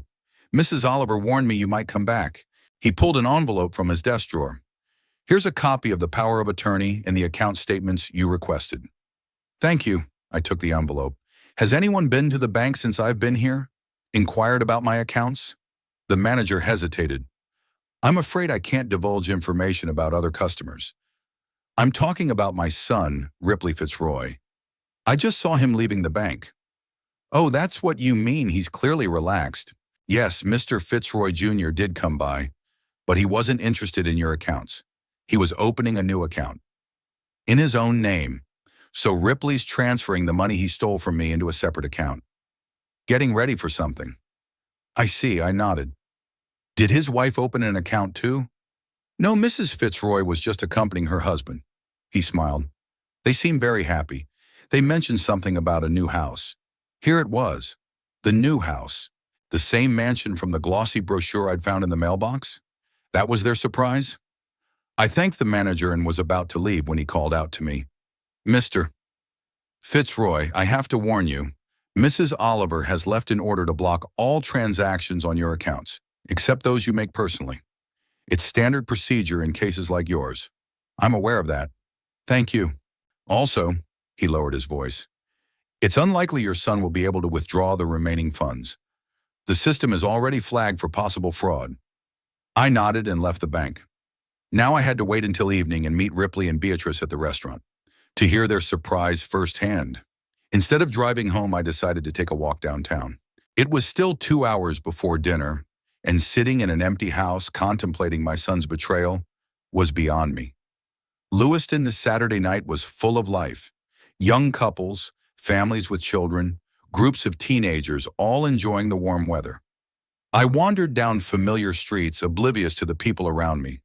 Mrs. Oliver warned me you might come back." He pulled an envelope from his desk drawer. "Here's a copy of the power of attorney and the account statements you requested." "Thank you." I took the envelope. "Has anyone been to the bank since I've been here? Inquired about my accounts?" The manager hesitated. "I'm afraid I can't divulge information about other customers. I'm talking about my son, Ripley Fitzroy. I just saw him leaving the bank." "Oh, that's what you mean. He's clearly relaxed." "Yes, Mr. Fitzroy Jr. did come by, but he wasn't interested in your accounts. He was opening a new account. In his own name. So Ripley's transferring the money he stole from me into a separate account. Getting ready for something." "I see," I nodded. "Did his wife open an account too?" "No, Mrs. Fitzroy was just accompanying her husband." He smiled. "They seemed very happy. They mentioned something about a new house. Here it was. The new house. The same mansion from the glossy brochure I'd found in the mailbox. That was their surprise." I thanked the manager and was about to leave when he called out to me. "Mr. Fitzroy, I have to warn you, Mrs. Oliver has left an order to block all transactions on your accounts, except those you make personally. It's standard procedure in cases like yours." "I'm aware of that." "Thank you. Also," he lowered his voice, "it's unlikely your son will be able to withdraw the remaining funds. The system is already flagged for possible fraud." I nodded and left the bank. Now I had to wait until evening and meet Ripley and Beatrice at the restaurant, to hear their surprise firsthand. Instead of driving home, I decided to take a walk downtown. It was still 2 hours before dinner, and sitting in an empty house contemplating my son's betrayal was beyond me. Lewiston this Saturday night was full of life. Young couples, families with children, groups of teenagers all enjoying the warm weather. I wandered down familiar streets, oblivious to the people around me.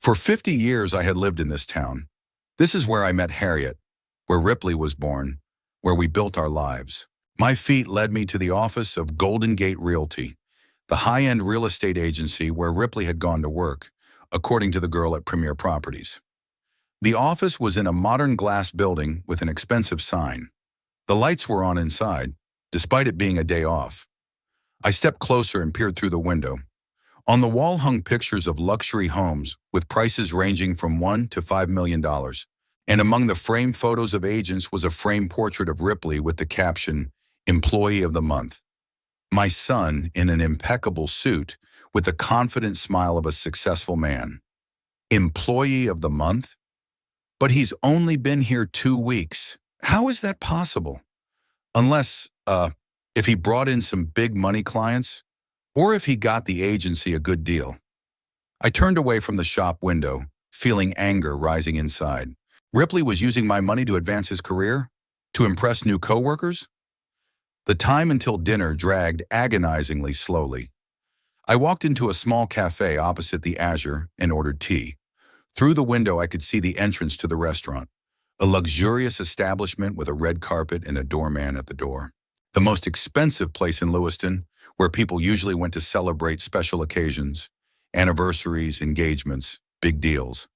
For 50 years I had lived in this town. This is where I met Harriet, where Ripley was born, where we built our lives. My feet led me to the office of Golden Gate Realty, the high-end real estate agency where Ripley had gone to work, according to the girl at Premier Properties. The office was in a modern glass building with an expensive sign. The lights were on inside, despite it being a day off. I stepped closer and peered through the window. On the wall hung pictures of luxury homes with prices ranging from $1 to $5 million. And among the framed photos of agents was a framed portrait of Ripley with the caption, "Employee of the Month." My son in an impeccable suit with the confident smile of a successful man. Employee of the Month? But he's only been here 2 weeks. How is that possible? Unless, if he brought in some big money clients, or if he got the agency a good deal. I turned away from the shop window, feeling anger rising inside. Ripley was using my money to advance his career? To impress new coworkers? The time until dinner dragged agonizingly slowly. I walked into a small cafe opposite the Azure and ordered tea. Through the window, I could see the entrance to the restaurant, a luxurious establishment with a red carpet and a doorman at the door. The most expensive place in Lewiston, where people usually went to celebrate special occasions, anniversaries, engagements, big deals.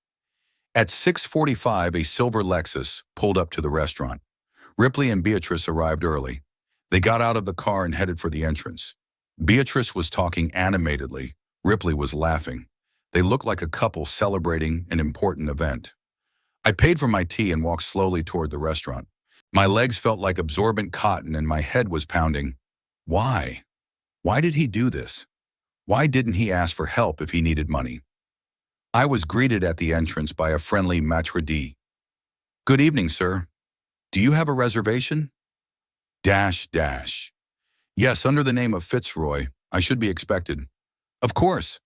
At 6:45, a silver Lexus pulled up to the restaurant. Ripley and Beatrice arrived early. They got out of the car and headed for the entrance. Beatrice was talking animatedly. Ripley was laughing. They looked like a couple celebrating an important event. I paid for my tea and walked slowly toward the restaurant. My legs felt like absorbent cotton and my head was pounding. Why? Why did he do this? Why didn't he ask for help if he needed money? I was greeted at the entrance by a friendly maître d'. Good evening, sir. Do you have a reservation? Dash, dash. Yes, under the name of Fitzroy. I should be expected. Of course.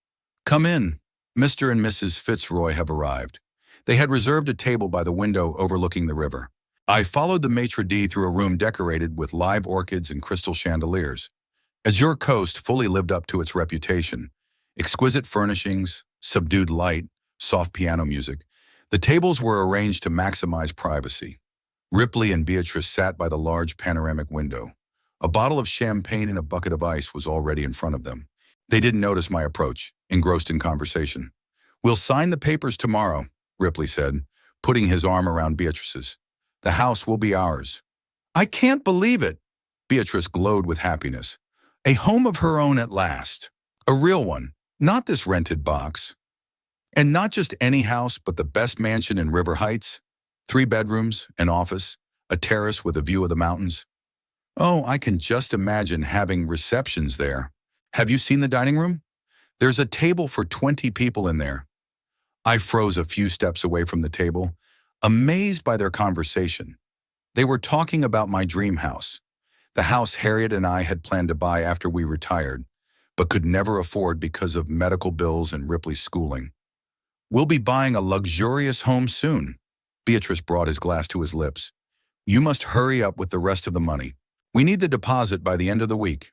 Come in. Mr. and Mrs. Fitzroy have arrived. They had reserved a table by the window overlooking the river. I followed the maitre d' through a room decorated with live orchids and crystal chandeliers. Azure Coast fully lived up to its reputation. Exquisite furnishings, subdued light, soft piano music. The tables were arranged to maximize privacy. Ripley and Beatrice sat by the large panoramic window. A bottle of champagne and a bucket of ice was already in front of them. They didn't notice my approach, engrossed in conversation. We'll sign the papers tomorrow, Ripley said, putting his arm around Beatrice's. The house will be ours. I can't believe it. Beatrice glowed with happiness. A home of her own at last. A real one, not this rented box. And not just any house, but the best mansion in River Heights. 3 bedrooms, an office, a terrace with a view of the mountains. Oh, I can just imagine having receptions there. Have you seen the dining room? There's a table for 20 people in there. I froze a few steps away from the table, amazed by their conversation. They were talking about my dream house, the house Harriet and I had planned to buy after we retired, but could never afford because of medical bills and Ripley's schooling. We'll be buying a luxurious home soon. Beatrice brought his glass to his lips. You must hurry up with the rest of the money. We need the deposit by the end of the week.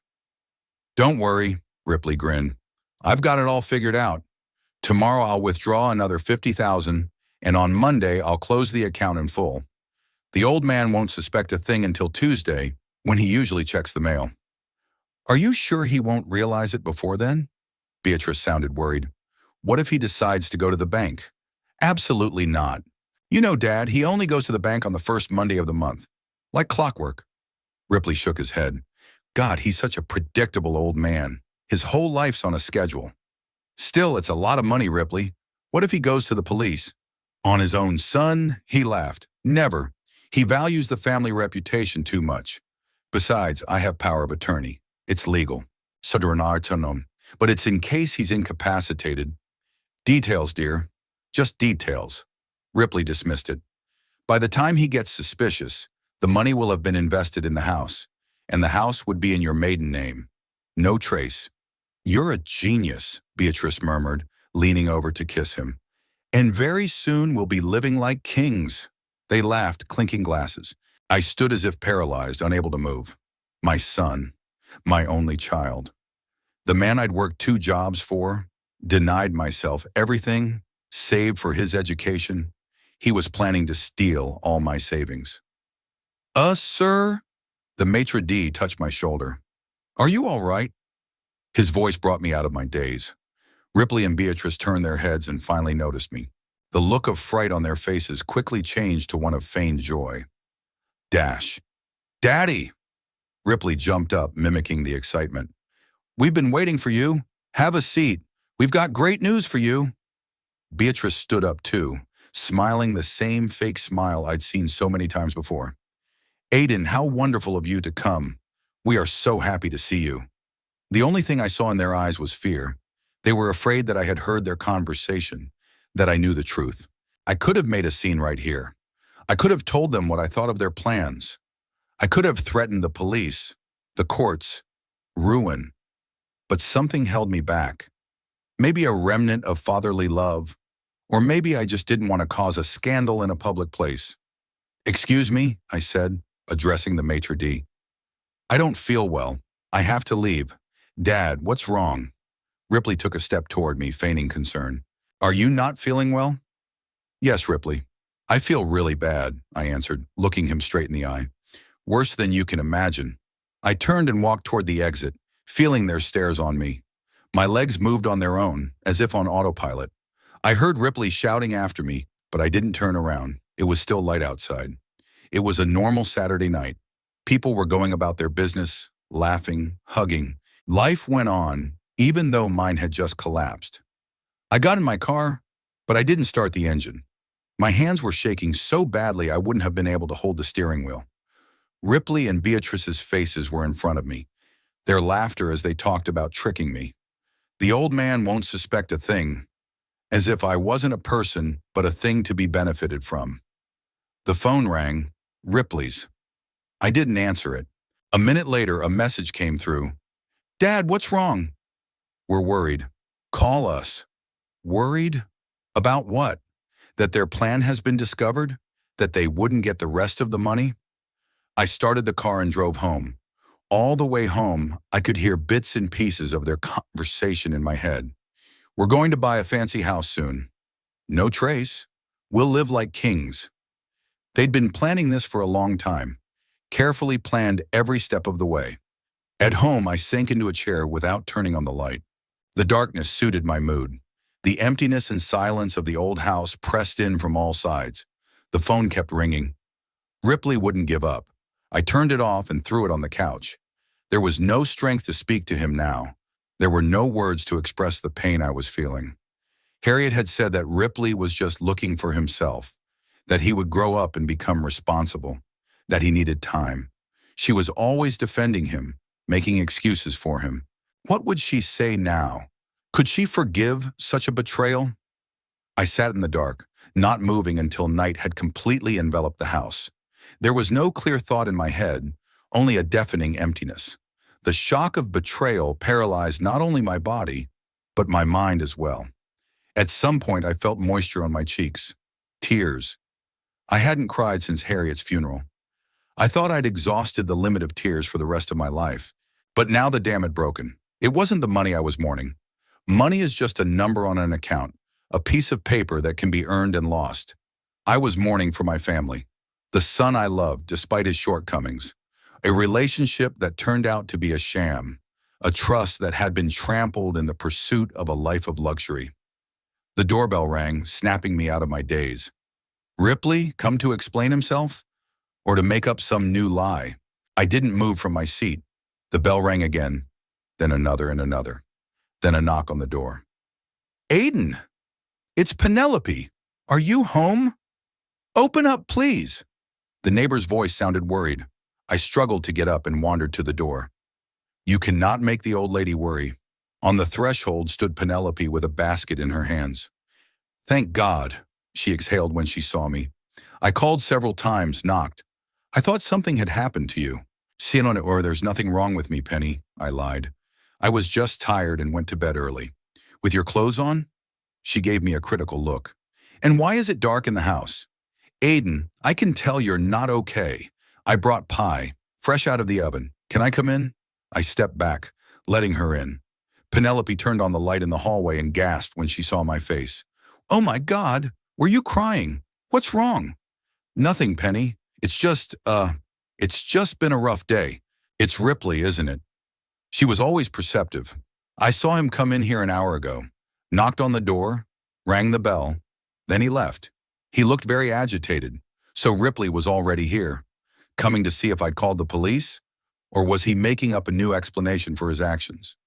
Don't worry, Ripley grinned. I've got it all figured out. Tomorrow I'll withdraw another $50,000, and on Monday I'll close the account in full. The old man won't suspect a thing until Tuesday, when he usually checks the mail. Are you sure he won't realize it before then? Beatrice sounded worried. What if he decides to go to the bank? Absolutely not. You know, Dad, he only goes to the bank on the first Monday of the month. Like clockwork. Ripley shook his head. God, he's such a predictable old man. His whole life's on a schedule. Still, it's a lot of money, Ripley. What if he goes to the police? On his own son? He laughed. Never. He values the family reputation too much. Besides, I have power of attorney. It's legal. But it's in case he's incapacitated. Details, dear. Just details. Ripley dismissed it. By the time he gets suspicious, the money will have been invested in the house, and the house would be in your maiden name. No trace. You're a genius, Beatrice murmured, leaning over to kiss him. And very soon we'll be living like kings. They laughed, clinking glasses. I stood as if paralyzed, unable to move. My son, my only child. The man I'd worked 2 jobs for, denied myself everything, saved for his education. He was planning to steal all my savings. Sir? The maitre d' touched my shoulder. Are you all right? His voice brought me out of my daze. Ripley and Beatrice turned their heads and finally noticed me. The look of fright on their faces quickly changed to one of feigned joy. Dash. Daddy! Ripley jumped up, mimicking the excitement. We've been waiting for you. Have a seat. We've got great news for you. Beatrice stood up too, smiling the same fake smile I'd seen so many times before. Aiden, how wonderful of you to come. We are so happy to see you. The only thing I saw in their eyes was fear. They were afraid that I had heard their conversation, that I knew the truth. I could have made a scene right here. I could have told them what I thought of their plans. I could have threatened the police, the courts, ruin. But something held me back. Maybe a remnant of fatherly love, or maybe I just didn't want to cause a scandal in a public place. Excuse me, I said. addressing the maitre d'. I don't feel well. I have to leave. Dad, what's wrong? Ripley took a step toward me, feigning concern. Are you not feeling well? Yes, Ripley. I feel really bad, I answered, looking him straight in the eye. Worse than you can imagine. I turned and walked toward the exit, feeling their stares on me. My legs moved on their own, as if on autopilot. I heard Ripley shouting after me, but I didn't turn around. It was still light outside. It was a normal Saturday night. People were going about their business, laughing, hugging. Life went on, even though mine had just collapsed. I got in my car, but I didn't start the engine. My hands were shaking so badly I wouldn't have been able to hold the steering wheel. Ripley and Beatrice's faces were in front of me, their laughter as they talked about tricking me. The old man won't suspect a thing, as if I wasn't a person but a thing to be benefited from. The phone rang, Ripley's. I didn't answer it. A minute later, a message came through. Dad, what's wrong? We're worried. Call us. Worried? About what? That their plan has been discovered? That they wouldn't get the rest of the money? I started the car and drove home. All the way home, I could hear bits and pieces of their conversation in my head. We're going to buy a fancy house soon. No trace. We'll live like kings. They'd been planning this for a long time, carefully planned every step of the way. At home, I sank into a chair without turning on the light. The darkness suited my mood. The emptiness and silence of the old house pressed in from all sides. The phone kept ringing. Ripley wouldn't give up. I turned it off and threw it on the couch. There was no strength to speak to him now. There were no words to express the pain I was feeling. Harriet had said that Ripley was just looking for himself, that he would grow up and become responsible, that he needed time. She was always defending him, making excuses for him. What would she say now? Could she forgive such a betrayal? I sat in the dark, not moving until night had completely enveloped the house. There was no clear thought in my head, only a deafening emptiness. The shock of betrayal paralyzed not only my body, but my mind as well. At some point, I felt moisture on my cheeks. Tears. I hadn't cried since Harriet's funeral. I thought I'd exhausted the limit of tears for the rest of my life. But now the dam had broken. It wasn't the money I was mourning. Money is just a number on an account, a piece of paper that can be earned and lost. I was mourning for my family, the son I loved despite his shortcomings, a relationship that turned out to be a sham, a trust that had been trampled in the pursuit of a life of luxury. The doorbell rang, snapping me out of my daze. Ripley come to explain himself? Or to make up some new lie? I didn't move from my seat. The bell rang again, then another and another, then a knock on the door. Aiden! It's Penelope! Are you home? Open up, please! The neighbor's voice sounded worried. I struggled to get up and wandered to the door. You cannot make the old lady worry. On the threshold stood Penelope with a basket in her hands. Thank God, she exhaled when she saw me. I called several times, knocked. I thought something had happened to you. Or there's nothing wrong with me, Penny, I lied. I was just tired and went to bed early. With your clothes on? She gave me a critical look. And why is it dark in the house? Aiden, I can tell you're not okay. I brought pie, fresh out of the oven. Can I come in? I stepped back, letting her in. Penelope turned on the light in the hallway and gasped when she saw my face. Oh my God, were you crying? What's wrong? Nothing, Penny. It's just been a rough day. It's Ripley, isn't it? She was always perceptive. I saw him come in here an hour ago, knocked on the door, rang the bell, then he left. He looked very agitated. So Ripley was already here, coming to see if I'd called the police? Or was he making up a new explanation for his actions?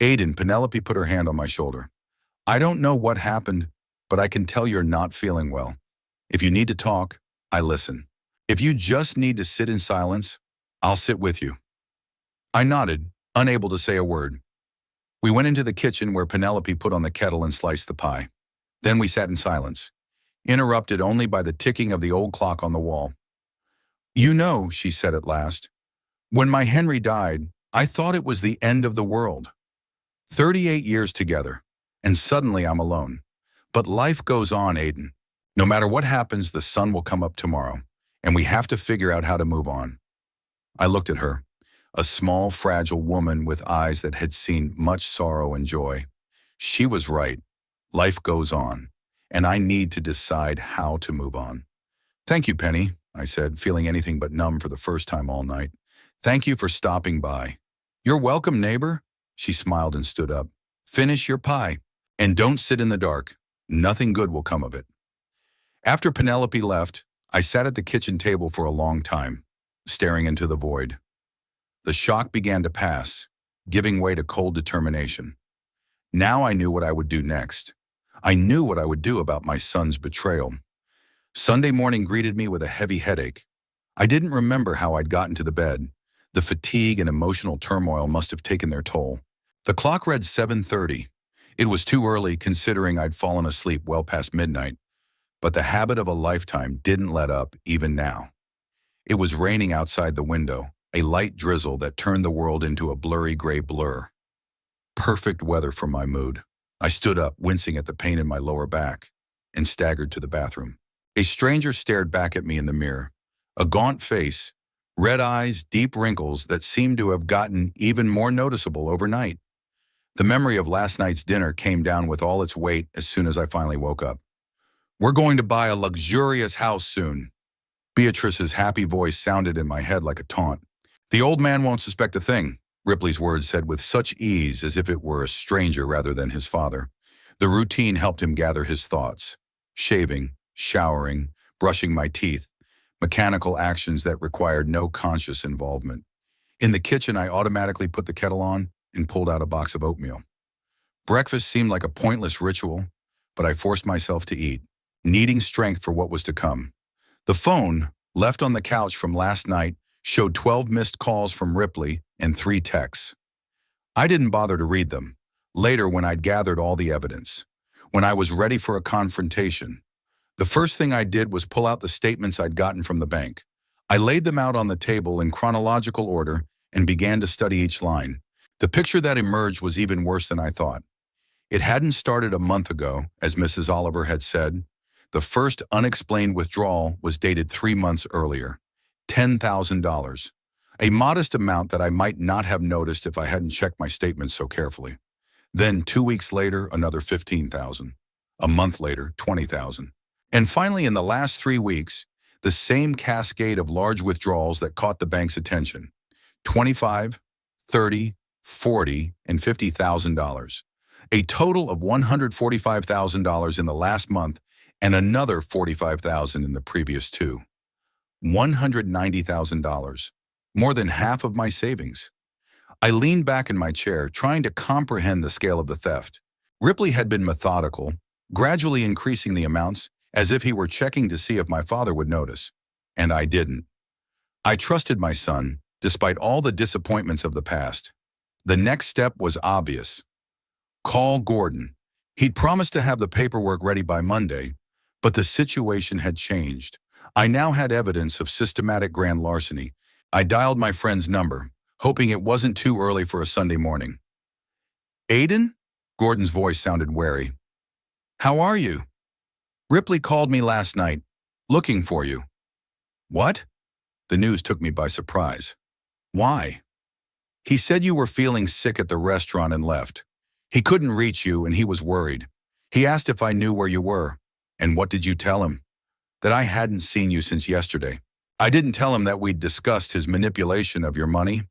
Aiden, Penelope put her hand on my shoulder. I don't know what happened, but I can tell you're not feeling well. If you need to talk, I listen. If you just need to sit in silence, I'll sit with you. I nodded, unable to say a word. We went into the kitchen where Penelope put on the kettle and sliced the pie. Then we sat in silence, interrupted only by the ticking of the old clock on the wall. You know, she said at last, when my Henry died, I thought it was the end of the world. 38 years together, and suddenly I'm alone. But life goes on, Aiden. No matter what happens, the sun will come up tomorrow. and we have to figure out how to move on. I looked at her, a small, fragile woman with eyes that had seen much sorrow and joy. She was right. Life goes on, and I need to decide how to move on. Thank you, Penny, I said, feeling anything but numb for the first time all night. Thank you for stopping by. You're welcome, neighbor. She smiled and stood up. Finish your pie. And don't sit in the dark. Nothing good will come of it. After Penelope left, I sat at the kitchen table for a long time, staring into the void. The shock began to pass, giving way to cold determination. Now I knew what I would do next. I knew what I would do about my son's betrayal. Sunday morning greeted me with a heavy headache. I didn't remember how I'd gotten to the bed. The fatigue and emotional turmoil must have taken their toll. The clock read 7:30. It was too early considering I'd fallen asleep well past midnight, but the habit of a lifetime didn't let up even now. It was raining outside the window, a light drizzle that turned the world into a blurry gray blur. Perfect weather for my mood. I stood up, wincing at the pain in my lower back, and staggered to the bathroom. A stranger stared back at me in the mirror. A gaunt face, red eyes, deep wrinkles that seemed to have gotten even more noticeable overnight. The memory of last night's dinner came down with all its weight as soon as I finally woke up. We're going to buy a luxurious house soon. Beatrice's happy voice sounded in my head like a taunt. The old man won't suspect a thing, Ripley's words said with such ease as if it were a stranger rather than his father. The routine helped him gather his thoughts. Shaving, showering, brushing my teeth, mechanical actions that required no conscious involvement. In the kitchen, I automatically put the kettle on and pulled out a box of oatmeal. Breakfast seemed like a pointless ritual, but I forced myself to eat, needing strength for what was to come. The phone, left on the couch from last night, showed 12 missed calls from Ripley and 3 texts. I didn't bother to read them. Later, when I'd gathered all the evidence, when I was ready for a confrontation, the first thing I did was pull out the statements I'd gotten from the bank. I laid them out on the table in chronological order and began to study each line. The picture that emerged was even worse than I thought. It hadn't started a month ago, as Mrs. Oliver had said. The first unexplained withdrawal was dated 3 months earlier. $10,000. A modest amount that I might not have noticed if I hadn't checked my statements so carefully. Then 2 weeks later, another $15,000. A month later, $20,000. And finally, in the last 3 weeks, the same cascade of large withdrawals that caught the bank's attention. $25,000, $30,000, $40,000, and $50,000. A total of $145,000 in the last month and another $45,000 in the previous 2. $190,000, more than half of my savings. I leaned back in my chair, trying to comprehend the scale of the theft. Ripley had been methodical, gradually increasing the amounts as if he were checking to see if my father would notice. And I didn't. I trusted my son, despite all the disappointments of the past. The next step was obvious. Call Gordon. He'd promised to have the paperwork ready by Monday, but the situation had changed. I now had evidence of systematic grand larceny. I dialed my friend's number, hoping it wasn't too early for a Sunday morning. Aiden? Gordon's voice sounded wary. How are you? Ripley called me last night, looking for you. What? The news took me by surprise. Why? He said you were feeling sick at the restaurant and left. He couldn't reach you and he was worried. He asked if I knew where you were. And what did you tell him? That I hadn't seen you since yesterday. I didn't tell him that we'd discussed his manipulation of your money.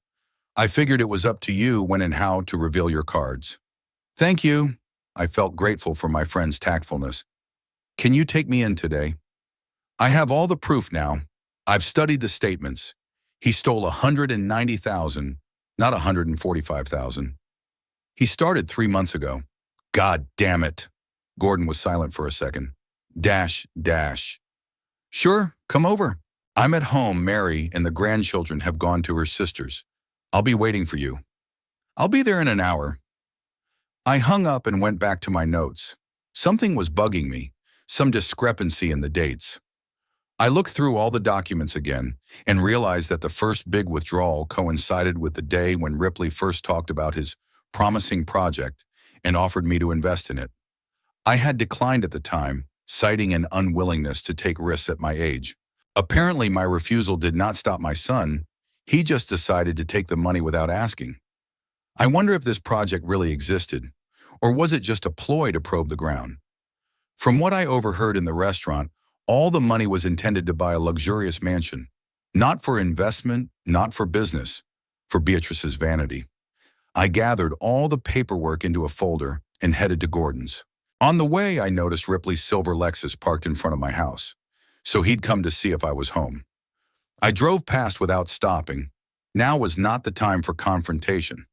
I figured it was up to you when and how to reveal your cards. Thank you. I felt grateful for my friend's tactfulness. Can you take me in today? I have all the proof now. I've studied the statements. He stole $190,000, not $145,000. He started 3 months ago. God damn it. Gordon was silent for a second. Dash. Sure, come over. I'm at home. Mary and the grandchildren have gone to her sister's. I'll be waiting for you. I'll be there in an hour. I hung up and went back to my notes. Something was bugging me, some discrepancy in the dates. I looked through all the documents again and realized that the first big withdrawal coincided with the day when Ripley first talked about his promising project and offered me to invest in it. I had declined at the time, citing an unwillingness to take risks at my age. Apparently, my refusal did not stop my son. He just decided to take the money without asking. I wonder if this project really existed, or was it just a ploy to probe the ground? From what I overheard in the restaurant, all the money was intended to buy a luxurious mansion. Not for investment, not for business, for Beatrice's vanity. I gathered all the paperwork into a folder and headed to Gordon's. On the way, I noticed Ripley's silver Lexus parked in front of my house, so he'd come to see if I was home. I drove past without stopping. Now was not the time for confrontation.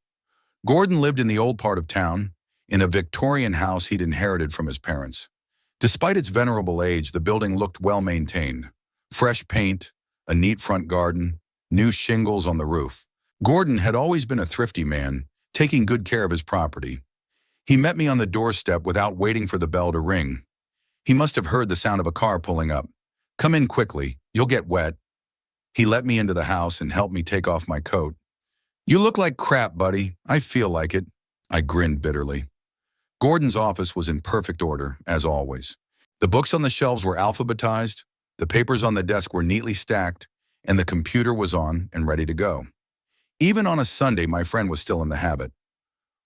Gordon lived in the old part of town, in a Victorian house he'd inherited from his parents. Despite its venerable age, the building looked well maintained. Fresh paint, a neat front garden, new shingles on the roof. Gordon had always been a thrifty man, taking good care of his property. He met me on the doorstep without waiting for the bell to ring. He must have heard the sound of a car pulling up. "Come in quickly, you'll get wet." He let me into the house and helped me take off my coat. "You look like crap, buddy. I feel like it." I grinned bitterly. Gordon's office was in perfect order, as always. The books on the shelves were alphabetized, the papers on the desk were neatly stacked, and the computer was on and ready to go. Even on a Sunday, my friend was still in the habit.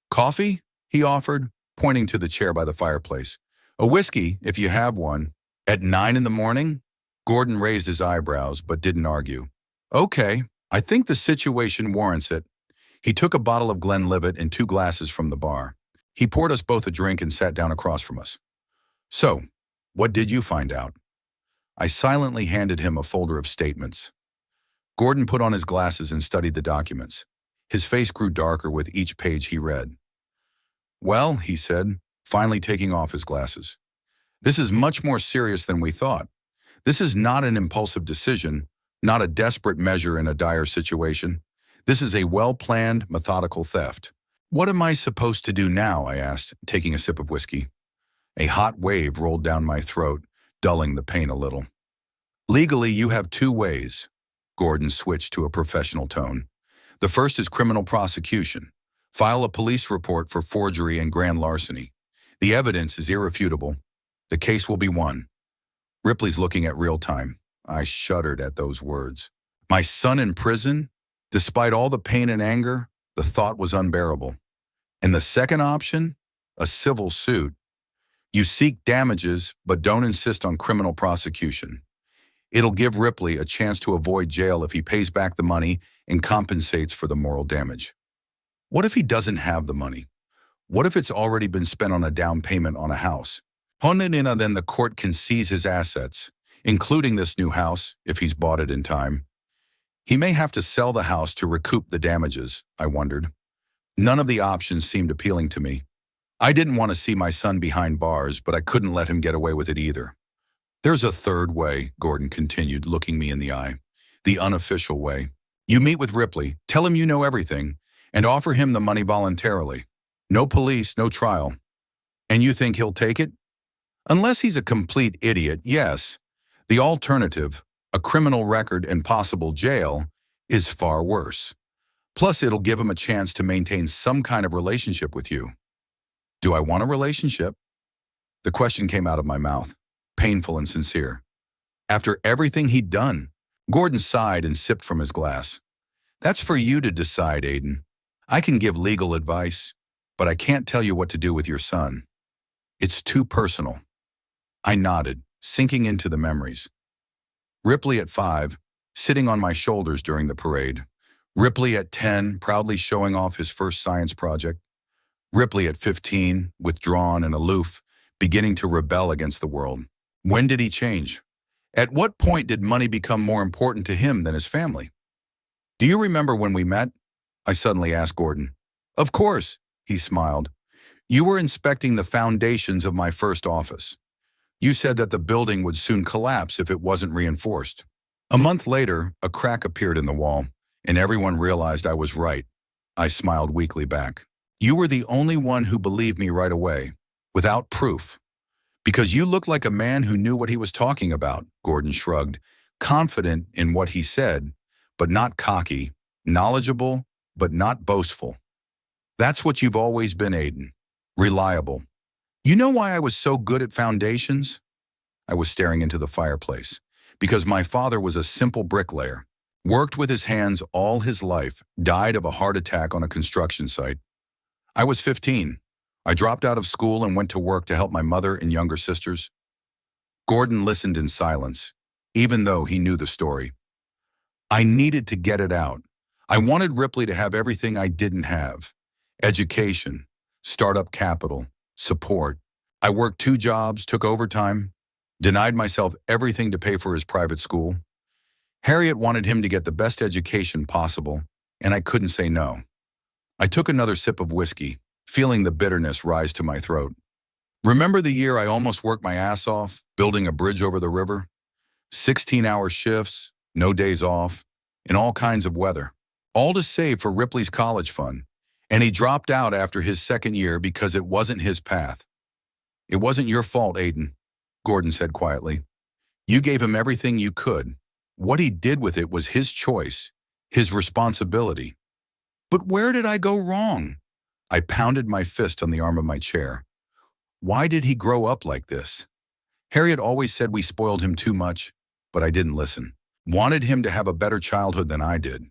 "Coffee?" he offered, pointing to the chair by the fireplace. "A whiskey, if you have one." At 9 in the morning? Gordon raised his eyebrows, but didn't argue. "Okay, I think the situation warrants it." He took a bottle of Glenlivet and 2 glasses from the bar. He poured us both a drink and sat down across from us. "So, what did you find out?" I silently handed him a folder of statements. Gordon put on his glasses and studied the documents. His face grew darker with each page he read. "Well," he said, finally taking off his glasses, "this is much more serious than we thought. This is not an impulsive decision, not a desperate measure in a dire situation. This is a well-planned, methodical theft." "What am I supposed to do now?" I asked, taking a sip of whiskey. A hot wave rolled down my throat, dulling the pain a little. "Legally, you have 2 ways." Gordon switched to a professional tone. "The first is criminal prosecution. File a police report for forgery and grand larceny. The evidence is irrefutable. The case will be won." Ripley's looking at real time. I shuddered at those words. My son in prison? Despite all the pain and anger, the thought was unbearable. And the second option? A civil suit. You seek damages, but don't insist on criminal prosecution. It'll give Ripley a chance to avoid jail if he pays back the money and compensates for the moral damage. What if he doesn't have the money? What if it's already been spent on a down payment on a house? Honenina, then the court can seize his assets, including this new house, if he's bought it in time. He may have to sell the house to recoup the damages, I wondered. None of the options seemed appealing to me. I didn't want to see my son behind bars, but I couldn't let him get away with it either. "There's a third way," Gordon continued, looking me in the eye. "The unofficial way. You meet with Ripley, tell him you know everything, and offer him the money voluntarily. No police, no trial. And you think he'll take it? Unless he's a complete idiot, yes. The alternative, a criminal record and possible jail, is far worse. Plus, it'll give him a chance to maintain some kind of relationship with you." Do I want a relationship? The question came out of my mouth, painful and sincere. After everything he'd done, Gordon sighed and sipped from his glass. "That's for you to decide, Aiden. I can give legal advice, but I can't tell you what to do with your son. It's too personal." I nodded, sinking into the memories. Ripley at 5, sitting on my shoulders during the parade. Ripley at 10, proudly showing off his first science project. Ripley at 15, withdrawn and aloof, beginning to rebel against the world. When did he change? At what point did money become more important to him than his family? "Do you remember when we met?" I suddenly asked Gordon. "Of course," he smiled. "You were inspecting the foundations of my first office. You said that the building would soon collapse if it wasn't reinforced. A month later, a crack appeared in the wall, and everyone realized I was right." I smiled weakly back. "You were the only one who believed me right away, without proof. Because you looked like a man who knew what he was talking about," Gordon shrugged, confident in what he said, but not cocky, knowledgeable, but not boastful. "That's what you've always been, Aiden. Reliable. You know why I was so good at foundations?" I was staring into the fireplace. Because my father was a simple bricklayer, worked with his hands all his life, died of a heart attack on a construction site. I was 15. I dropped out of school and went to work to help my mother and younger sisters. Gordon listened in silence, even though he knew the story. I needed to get it out. I wanted Ripley to have everything I didn't have. Education, startup capital, support. I worked 2 jobs, took overtime, denied myself everything to pay for his private school. Harriet wanted him to get the best education possible, and I couldn't say no. I took another sip of whiskey, feeling the bitterness rise to my throat. Remember the year I almost worked my ass off, building a bridge over the river? 16-hour shifts, no days off, in all kinds of weather. All to save for Ripley's college fund. And he dropped out after his 2nd year because it wasn't his path. It wasn't your fault, Aiden, Gordon said quietly. You gave him everything you could. What he did with it was his choice, his responsibility. But where did I go wrong? I pounded my fist on the arm of my chair. Why did he grow up like this? Harriet always said we spoiled him too much, but I didn't listen. Wanted him to have a better childhood than I did.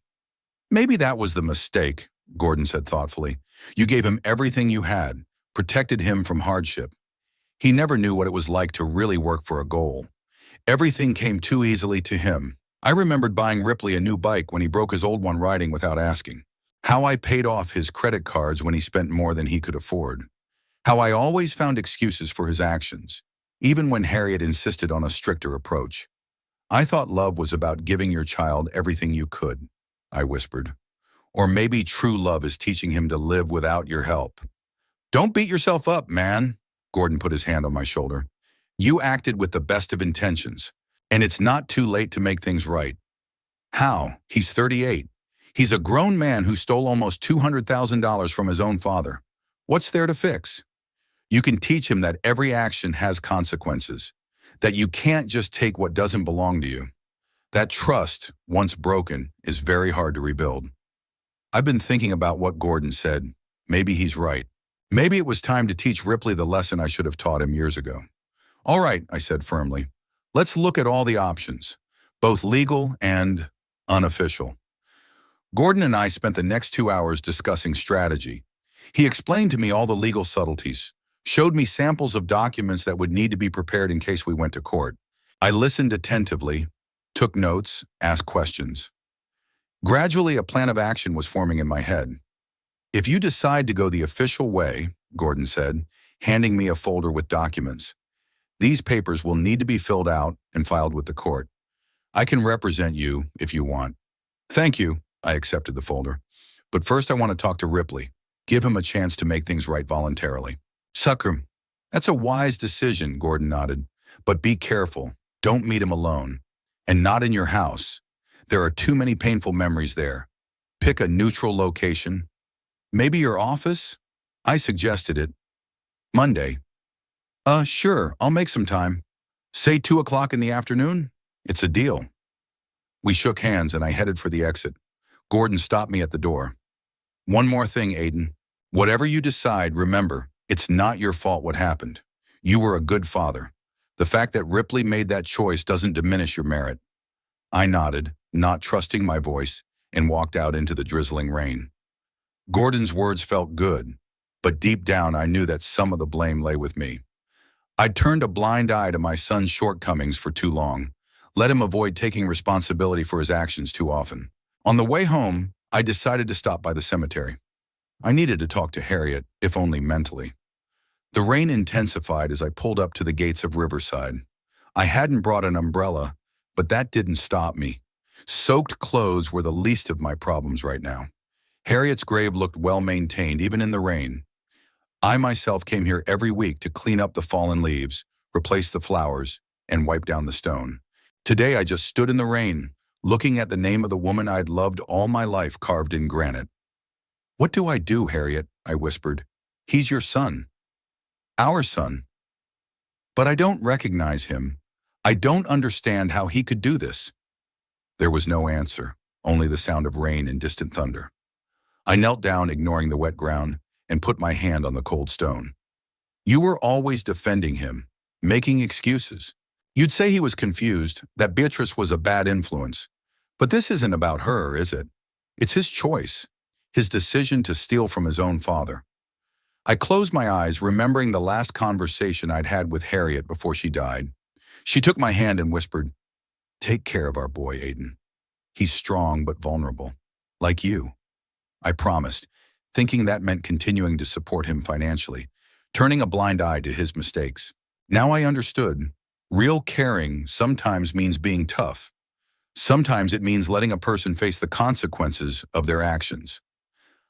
Maybe that was the mistake, Gordon said thoughtfully. You gave him everything you had, protected him from hardship. He never knew what it was like to really work for a goal. Everything came too easily to him. I remembered buying Ripley a new bike when he broke his old one riding without asking. How I paid off his credit cards when he spent more than he could afford. How I always found excuses for his actions, even when Harriet insisted on a stricter approach. I thought love was about giving your child everything you could, I whispered. Or maybe true love is teaching him to live without your help. Don't beat yourself up, man, Gordon put his hand on my shoulder. You acted with the best of intentions, and it's not too late to make things right. How? He's 38. He's a grown man who stole almost $200,000 from his own father. What's there to fix? You can teach him that every action has consequences, that you can't just take what doesn't belong to you. That trust, once broken, is very hard to rebuild. I've been thinking about what Gordon said. Maybe he's right. Maybe it was time to teach Ripley the lesson I should have taught him years ago. All right, I said firmly. Let's look at all the options, both legal and unofficial. Gordon and I spent the next 2 hours discussing strategy. He explained to me all the legal subtleties, showed me samples of documents that would need to be prepared in case we went to court. I listened attentively, took notes, asked questions. Gradually, a plan of action was forming in my head. If you decide to go the official way, Gordon said, handing me a folder with documents, these papers will need to be filled out and filed with the court. I can represent you if you want. Thank you, I accepted the folder. But first I want to talk to Ripley. Give him a chance to make things right voluntarily. Sucker, that's a wise decision, Gordon nodded. But be careful. Don't meet him alone. And not in your house. There are too many painful memories there. Pick a neutral location. Maybe your office? I suggested it. Monday. Sure, I'll make some time. Say 2 o'clock in the afternoon? It's a deal. We shook hands and I headed for the exit. Gordon stopped me at the door. One more thing, Aiden. Whatever you decide, remember, it's not your fault what happened. You were a good father. The fact that Ripley made that choice doesn't diminish your merit. I nodded, not trusting my voice, and walked out into the drizzling rain. Gordon's words felt good, but deep down I knew that some of the blame lay with me. I'd turned a blind eye to my son's shortcomings for too long, let him avoid taking responsibility for his actions too often. On the way home, I decided to stop by the cemetery. I needed to talk to Harriet, if only mentally. The rain intensified as I pulled up to the gates of Riverside. I hadn't brought an umbrella, but that didn't stop me. Soaked clothes were the least of my problems right now. Harriet's grave looked well-maintained, even in the rain. I myself came here every week to clean up the fallen leaves, replace the flowers, and wipe down the stone. Today I just stood in the rain, looking at the name of the woman I'd loved all my life carved in granite. What do I do, Harriet? I whispered. He's your son. Our son. But I don't recognize him. I don't understand how he could do this. There was no answer, only the sound of rain and distant thunder. I knelt down, ignoring the wet ground, and put my hand on the cold stone. You were always defending him, making excuses. You'd say he was confused, that Beatrice was a bad influence. But this isn't about her, is it? It's his choice, his decision to steal from his own father. I closed my eyes, remembering the last conversation I'd had with Harriet before she died. She took my hand and whispered, "Take care of our boy, Aiden. He's strong but vulnerable. Like you." I promised, thinking that meant continuing to support him financially, turning a blind eye to his mistakes. Now I understood. Real caring sometimes means being tough. Sometimes it means letting a person face the consequences of their actions.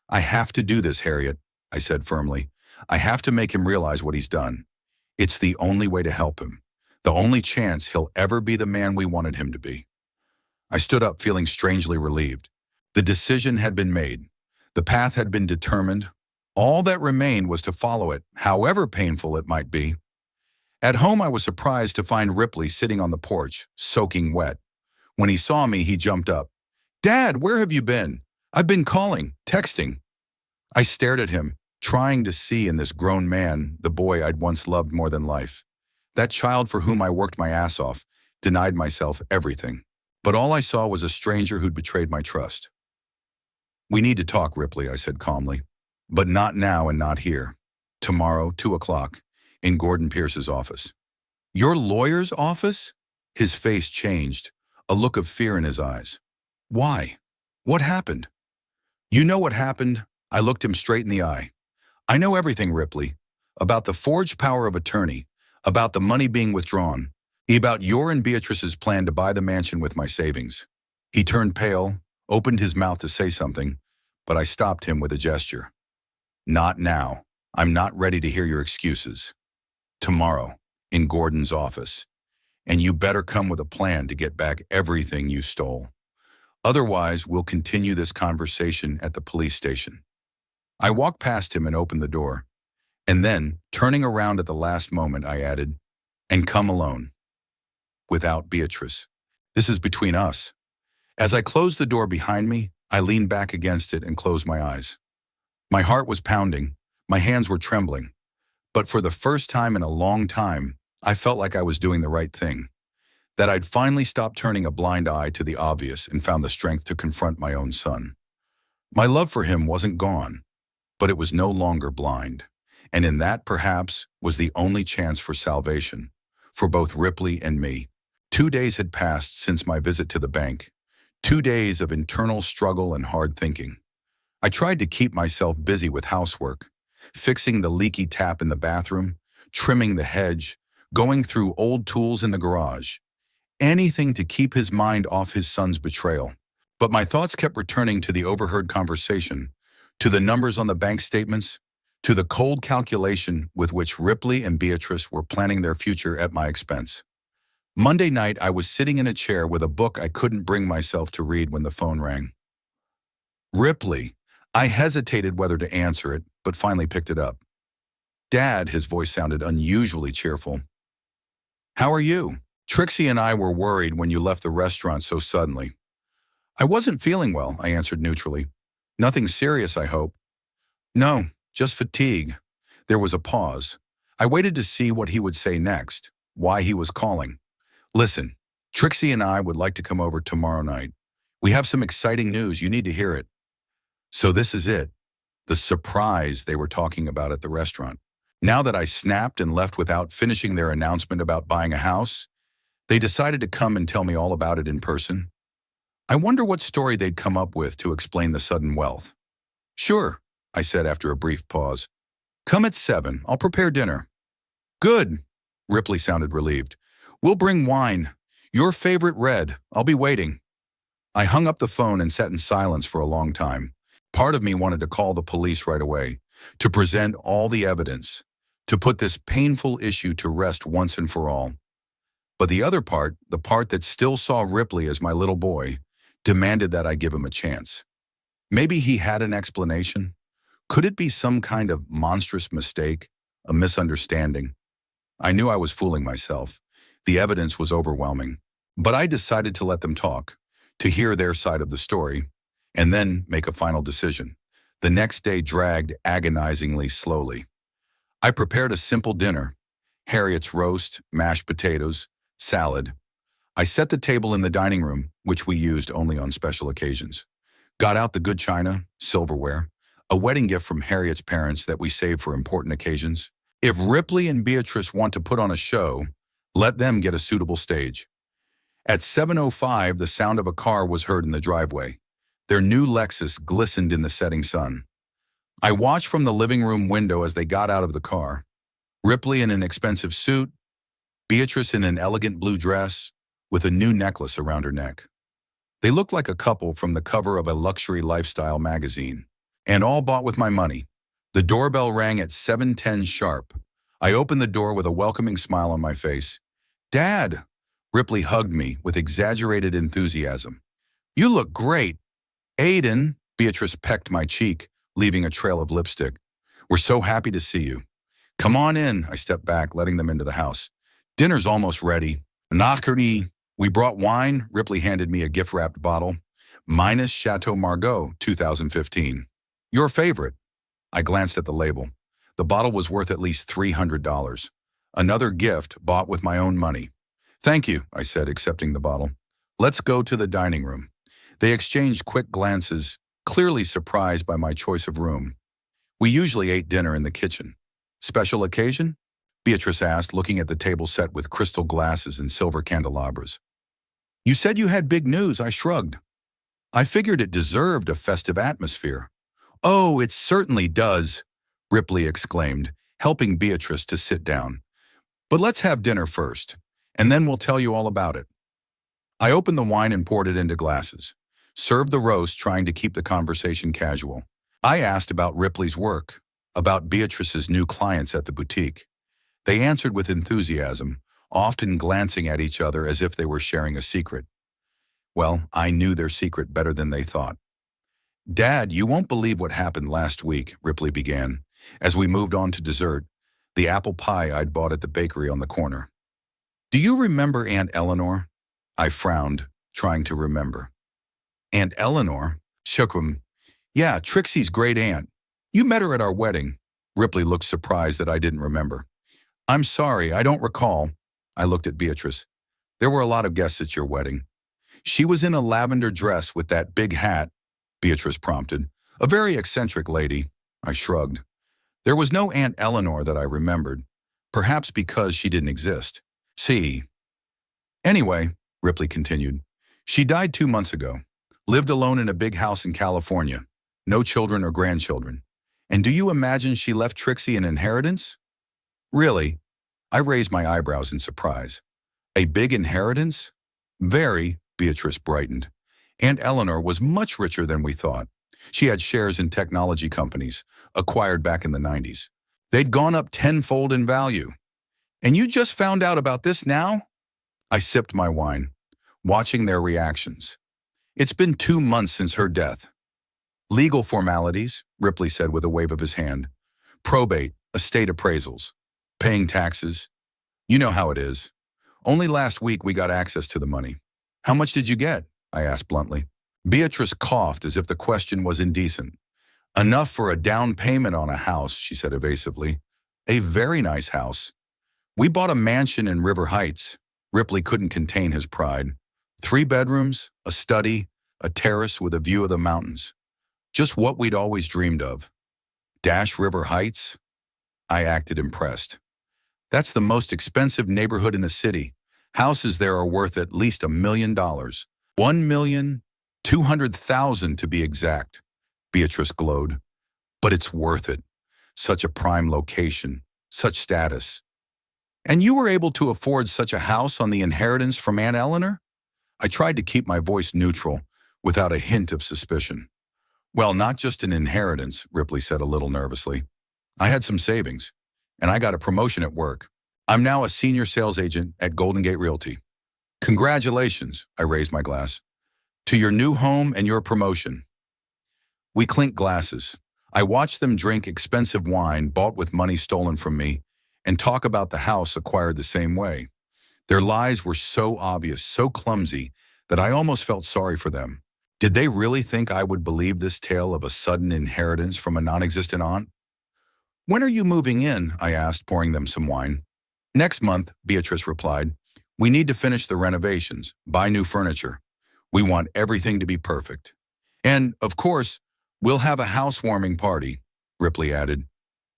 "I have to do this, Harriet," I said firmly. "I have to make him realize what he's done. It's the only way to help him. The only chance he'll ever be the man we wanted him to be." I stood up feeling strangely relieved. The decision had been made. The path had been determined. All that remained was to follow it, however painful it might be. At home, I was surprised to find Ripley sitting on the porch, soaking wet. When he saw me, he jumped up. "Dad, where have you been? I've been calling, texting." I stared at him, trying to see in this grown man the boy I'd once loved more than life. That child for whom I worked my ass off, denied myself everything. But all I saw was a stranger who'd betrayed my trust. "We need to talk, Ripley," I said calmly. "But not now and not here. Tomorrow, 2 o'clock, in Gordon Pierce's office." "Your lawyer's office?" His face changed, a look of fear in his eyes. "Why? What happened?" "You know what happened." I looked him straight in the eye. "I know everything, Ripley. About the forged power of attorney, about the money being withdrawn, about your and Beatrice's plan to buy the mansion with my savings." He turned pale, opened his mouth to say something, but I stopped him with a gesture. "Not now. I'm not ready to hear your excuses. Tomorrow, in Gordon's office. And you better come with a plan to get back everything you stole. Otherwise, we'll continue this conversation at the police station." I walked past him and opened the door. And then, turning around at the last moment, I added, "And come alone. Without Beatrice. This is between us." As I closed the door behind me, I leaned back against it and closed my eyes. My heart was pounding, my hands were trembling. But for the first time in a long time, I felt like I was doing the right thing. That I'd finally stopped turning a blind eye to the obvious and found the strength to confront my own son. My love for him wasn't gone, but it was no longer blind. And in that, perhaps, was the only chance for salvation, for both Ripley and me. 2 days had passed since my visit to the bank. 2 days of internal struggle and hard thinking. I tried to keep myself busy with housework, fixing the leaky tap in the bathroom, trimming the hedge, going through old tools in the garage. Anything to keep his mind off his son's betrayal. But my thoughts kept returning to the overheard conversation, to the numbers on the bank statements, to the cold calculation with which Ripley and Beatrice were planning their future at my expense. Monday night, I was sitting in a chair with a book I couldn't bring myself to read when the phone rang. "Ripley." I hesitated whether to answer it, but finally picked it up. "Dad," his voice sounded unusually cheerful. "How are you? Trixie and I were worried when you left the restaurant so suddenly." "I wasn't feeling well," I answered neutrally. "Nothing serious, I hope." "No, just fatigue." There was a pause. I waited to see what he would say next, why he was calling. "Listen, Trixie and I would like to come over tomorrow night. We have some exciting news. You need to hear it." So this is it, the surprise they were talking about at the restaurant. Now that I snapped and left without finishing their announcement about buying a house, they decided to come and tell me all about it in person. I wonder what story they'd come up with to explain the sudden wealth. "Sure," I said after a brief pause. "Come at 7. I'll prepare dinner." "Good." Ripley sounded relieved. "We'll bring wine. Your favorite red. I'll be waiting." I hung up the phone and sat in silence for a long time. Part of me wanted to call the police right away, to present all the evidence, to put this painful issue to rest once and for all. But the other part, the part that still saw Ripley as my little boy, demanded that I give him a chance. Maybe he had an explanation. Could it be some kind of monstrous mistake, a misunderstanding? I knew I was fooling myself. The evidence was overwhelming. But I decided to let them talk, to hear their side of the story, and then make a final decision. The next day dragged agonizingly slowly. I prepared a simple dinner: Harriet's roast, mashed potatoes, Salad. I set the table in the dining room, which we used only on special occasions. Got out the good china, silverware, a wedding gift from Harriet's parents that we saved for important occasions. If Ripley and Beatrice want to put on a show, let them get a suitable stage. At 7:05, the sound of a car was heard in the driveway. Their new Lexus glistened in the setting sun. I watched from the living room window as they got out of the car. Ripley in an expensive suit, Beatrice in an elegant blue dress, with a new necklace around her neck. They looked like a couple from the cover of a luxury lifestyle magazine. And all bought with my money. The doorbell rang at 7:10 sharp. I opened the door with a welcoming smile on my face. "Dad!" Ripley hugged me with exaggerated enthusiasm. "You look great." "Aiden," Beatrice pecked my cheek, leaving a trail of lipstick. "We're so happy to see you." "Come on in," I stepped back, letting them into the house. "Dinner's almost ready." "Nakari." We brought wine. Ripley handed me a gift-wrapped bottle. Minus Chateau Margaux, 2015. "Your favorite." I glanced at the label. The bottle was worth at least $300. Another gift bought with my own money. "Thank you," I said, accepting the bottle. "Let's go to the dining room." They exchanged quick glances, clearly surprised by my choice of room. We usually ate dinner in the kitchen. "Special occasion?" Beatrice asked, looking at the table set with crystal glasses and silver candelabras. "You said you had big news," I shrugged. "I figured it deserved a festive atmosphere." "Oh, it certainly does," Ripley exclaimed, helping Beatrice to sit down. "But let's have dinner first, and then we'll tell you all about it." I opened the wine and poured it into glasses, served the roast, trying to keep the conversation casual. I asked about Ripley's work, about Beatrice's new clients at the boutique. They answered with enthusiasm, often glancing at each other as if they were sharing a secret. Well, I knew their secret better than they thought. "Dad, you won't believe what happened last week," Ripley began, as we moved on to dessert, the apple pie I'd bought at the bakery on the corner. "Do you remember Aunt Eleanor?" I frowned, trying to remember. "Aunt Eleanor?" Shukram. "Yeah, Trixie's great aunt. You met her at our wedding." Ripley looked surprised that I didn't remember. "I'm sorry, I don't recall." I looked at Beatrice. "There were a lot of guests at your wedding." "She was in a lavender dress with that big hat," Beatrice prompted. "A very eccentric lady." I shrugged. There was no Aunt Eleanor that I remembered, perhaps because she didn't exist. See. "Anyway," Ripley continued, "she died 2 months ago. Lived alone in a big house in California. No children or grandchildren. And do you imagine she left Trixie an inheritance?" "Really?" I raised my eyebrows in surprise. "A big inheritance?" "Very," Beatrice brightened. "Aunt Eleanor was much richer than we thought. She had shares in technology companies, acquired back in the 90s. They'd gone up tenfold in value. And you just found out about this now?" I sipped my wine, watching their reactions. "It's been 2 months since her death." "Legal formalities," Ripley said with a wave of his hand. "Probate, estate appraisals, paying taxes. You know how it is. Only last week we got access to the money." "How much did you get?" I asked bluntly. Beatrice coughed as if the question was indecent. "Enough for a down payment on a house," she said evasively. "A very nice house. We bought a mansion in River Heights." Ripley couldn't contain his pride. 3 bedrooms, a study, a terrace with a view of the mountains. Just what we'd always dreamed of. Dash River Heights? I acted impressed. "That's the most expensive neighborhood in the city. Houses there are worth at least $1 million. $1,200,000 to be exact," Beatrice glowed. "But it's worth it. Such a prime location, such status." "And you were able to afford such a house on the inheritance from Aunt Eleanor?" I tried to keep my voice neutral, without a hint of suspicion. "Well, not just an inheritance," Ripley said a little nervously. "I had some savings, and I got a promotion at work. I'm now a senior sales agent at Golden Gate Realty." "Congratulations," I raised my glass. "To your new home and your promotion." We clinked glasses. I watched them drink expensive wine bought with money stolen from me and talk about the house acquired the same way. Their lies were so obvious, so clumsy, that I almost felt sorry for them. Did they really think I would believe this tale of a sudden inheritance from a non-existent aunt? "When are you moving in?" I asked, pouring them some wine. "Next month," Beatrice replied. We need to finish the renovations, buy new furniture. We want everything to be perfect. And, of course, we'll have a housewarming party, Ripley added.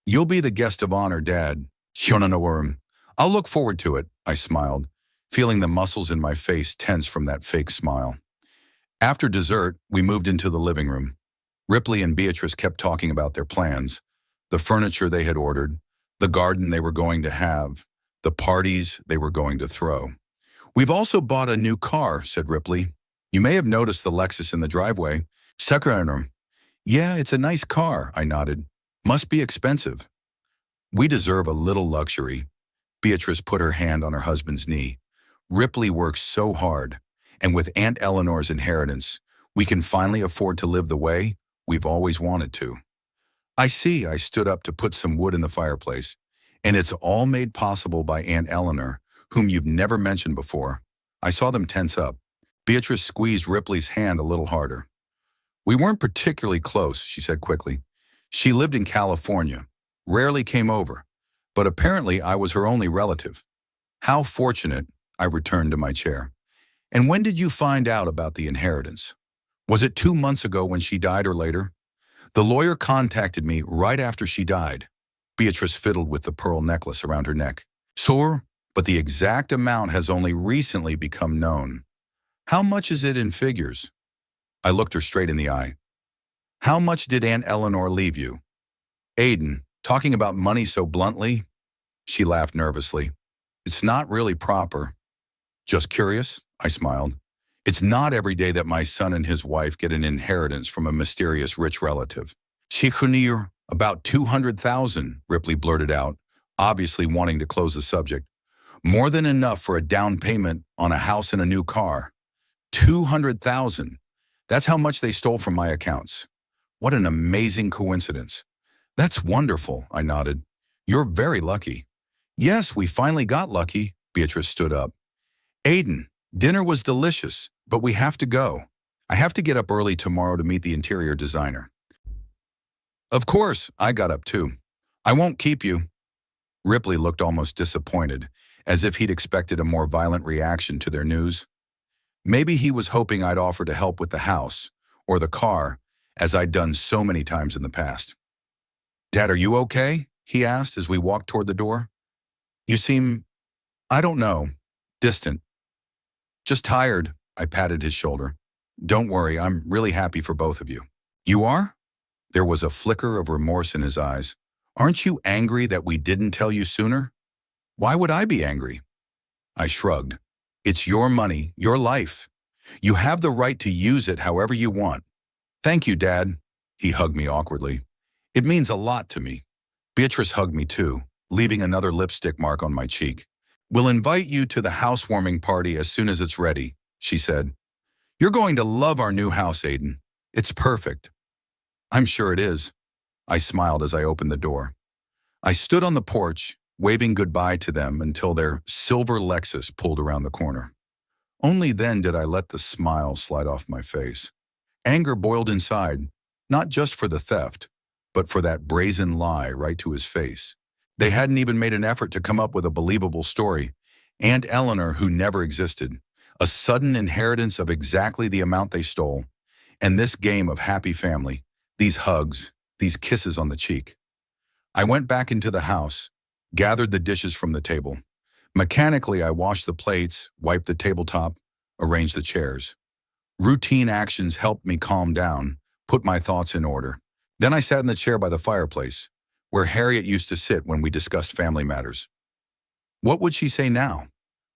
You'll be the guest of honor, Dad. Shonanawarum. I'll look forward to it, I smiled, feeling the muscles in my face tense from that fake smile. After dessert, we moved into the living room. Ripley and Beatrice kept talking about their plans, the furniture they had ordered, the garden they were going to have, the parties they were going to throw. We've also bought a new car, said Ripley. You may have noticed the Lexus in the driveway. Secretary. Yeah, it's a nice car, I nodded. Must be expensive. We deserve a little luxury. Beatrice put her hand on her husband's knee. Ripley works so hard, and with Aunt Eleanor's inheritance, we can finally afford to live the way we've always wanted to. I see, I stood up to put some wood in the fireplace, and it's all made possible by Aunt Eleanor, whom you've never mentioned before. I saw them tense up. Beatrice squeezed Ripley's hand a little harder. We weren't particularly close, she said quickly. She lived in California, rarely came over, but apparently I was her only relative. How fortunate, I returned to my chair. And when did you find out about the inheritance? Was it 2 months ago when she died or later? The lawyer contacted me right after she died. Beatrice fiddled with the pearl necklace around her neck. Sure, but the exact amount has only recently become known. How much is it in figures? I looked her straight in the eye. How much did Aunt Eleanor leave you? Aiden, talking about money so bluntly? She laughed nervously. It's not really proper. Just curious, I smiled. It's not every day that my son and his wife get an inheritance from a mysterious rich relative. Shikunir, about 200,000, Ripley blurted out, obviously wanting to close the subject. More than enough for a down payment on a house and a new car. 200,000. That's how much they stole from my accounts. What an amazing coincidence. That's wonderful, I nodded. You're very lucky. Yes, we finally got lucky, Beatrice stood up. Aiden, dinner was delicious, but we have to go. I have to get up early tomorrow to meet the interior designer. Of course, I got up too. I won't keep you. Ripley looked almost disappointed, as if he'd expected a more violent reaction to their news. Maybe he was hoping I'd offer to help with the house, or the car, as I'd done so many times in the past. Dad, are you okay? He asked as we walked toward the door. You seem, I don't know, distant. Just tired, I patted his shoulder. Don't worry, I'm really happy for both of you. You are? There was a flicker of remorse in his eyes. Aren't you angry that we didn't tell you sooner? Why would I be angry? I shrugged. It's your money, your life. You have the right to use it however you want. Thank you, Dad. He hugged me awkwardly. It means a lot to me. Beatrice hugged me too, leaving another lipstick mark on my cheek. We'll invite you to the housewarming party as soon as it's ready, she said. You're going to love our new house, Aiden. It's perfect. I'm sure it is. I smiled as I opened the door. I stood on the porch, waving goodbye to them until their silver Lexus pulled around the corner. Only then did I let the smile slide off my face. Anger boiled inside, not just for the theft, but for that brazen lie right to his face. They hadn't even made an effort to come up with a believable story. Aunt Eleanor, who never existed, a sudden inheritance of exactly the amount they stole, and this game of happy family, these hugs, these kisses on the cheek. I went back into the house, gathered the dishes from the table. Mechanically, I washed the plates, wiped the tabletop, arranged the chairs. Routine actions helped me calm down, put my thoughts in order. Then I sat in the chair by the fireplace, where Harriet used to sit when we discussed family matters. What would she say now?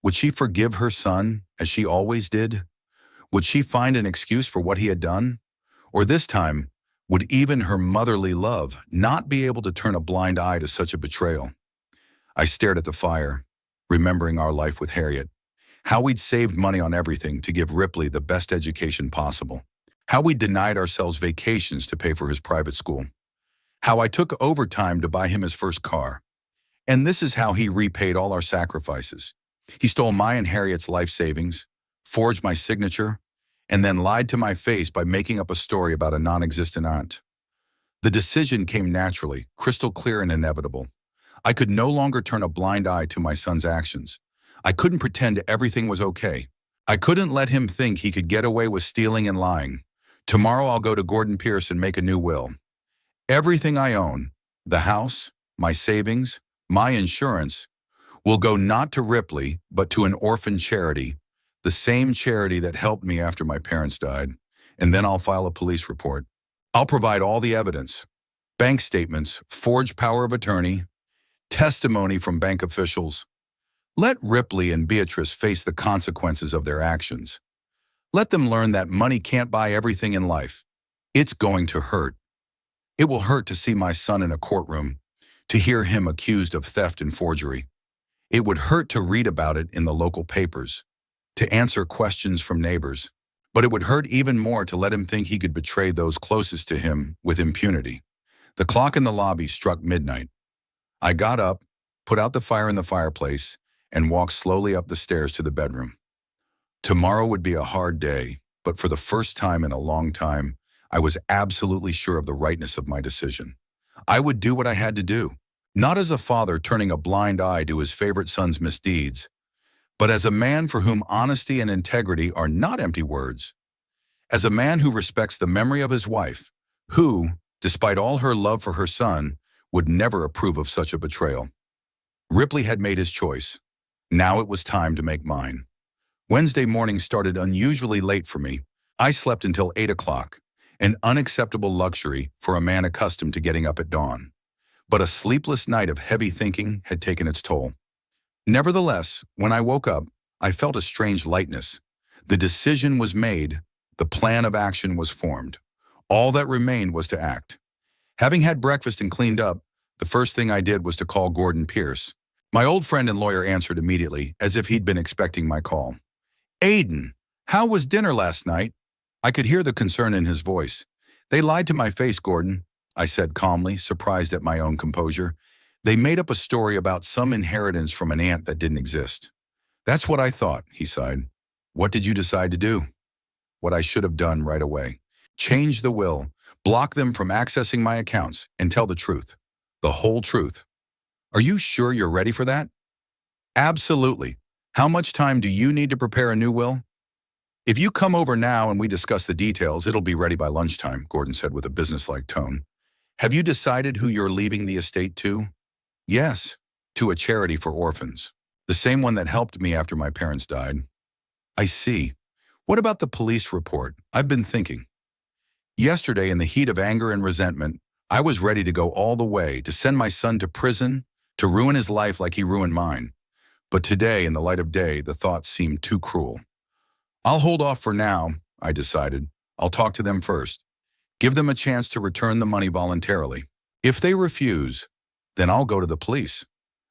Would she forgive her son, as she always did? Would she find an excuse for what he had done? Or this time, would even her motherly love not be able to turn a blind eye to such a betrayal? I stared at the fire, remembering our life with Harriet. How we'd saved money on everything to give Ripley the best education possible. How we denied ourselves vacations to pay for his private school. How I took overtime to buy him his first car. And this is how he repaid all our sacrifices. He stole my and Harriet's life savings, forged my signature, and then lied to my face by making up a story about a non-existent aunt. The decision came naturally, crystal clear and inevitable. I could no longer turn a blind eye to my son's actions. I couldn't pretend everything was okay. I couldn't let him think he could get away with stealing and lying. Tomorrow I'll go to Gordon Pierce and make a new will. Everything I own, the house, my savings, my insurance, will go not to Ripley, but to an orphan charity, the same charity that helped me after my parents died, and then I'll file a police report. I'll provide all the evidence, bank statements, forged power of attorney, testimony from bank officials. Let Ripley and Beatrice face the consequences of their actions. Let them learn that money can't buy everything in life. It's going to hurt. It will hurt to see my son in a courtroom, to hear him accused of theft and forgery. It would hurt to read about it in the local papers, to answer questions from neighbors. But it would hurt even more to let him think he could betray those closest to him with impunity. The clock in the lobby struck midnight. I got up, put out the fire in the fireplace, and walked slowly up the stairs to the bedroom. Tomorrow would be a hard day, but for the first time in a long time, I was absolutely sure of the rightness of my decision. I would do what I had to do, not as a father turning a blind eye to his favorite son's misdeeds, but as a man for whom honesty and integrity are not empty words, as a man who respects the memory of his wife, who, despite all her love for her son, would never approve of such a betrayal. Ripley had made his choice. Now it was time to make mine. Wednesday morning started unusually late for me. I slept until 8 o'clock, an unacceptable luxury for a man accustomed to getting up at dawn. But a sleepless night of heavy thinking had taken its toll. Nevertheless, when I woke up, I felt a strange lightness. The decision was made, the plan of action was formed. All that remained was to act. Having had breakfast and cleaned up, the first thing I did was to call Gordon Pierce. My old friend and lawyer answered immediately, as if he'd been expecting my call. "Aiden, how was dinner last night?" I could hear the concern in his voice. "They lied to my face, Gordon," I said calmly, surprised at my own composure. "They made up a story about some inheritance from an aunt that didn't exist." "That's what I thought," he sighed. "What did you decide to do?" "What I should have done right away. Change the will, block them from accessing my accounts, and tell the truth. The whole truth." "Are you sure you're ready for that?" "Absolutely. How much time do you need to prepare a new will?" "If you come over now and we discuss the details, it'll be ready by lunchtime," Gordon said with a businesslike tone. "Have you decided who you're leaving the estate to?" "Yes, to a charity for orphans. The same one that helped me after my parents died." "I see. What about the police report? I've been thinking. Yesterday, in the heat of anger and resentment, I was ready to go all the way, to send my son to prison, to ruin his life like he ruined mine. But today, in the light of day, the thoughts seemed too cruel. I'll hold off for now, I decided. I'll talk to them first. Give them a chance to return the money voluntarily. If they refuse, then I'll go to the police."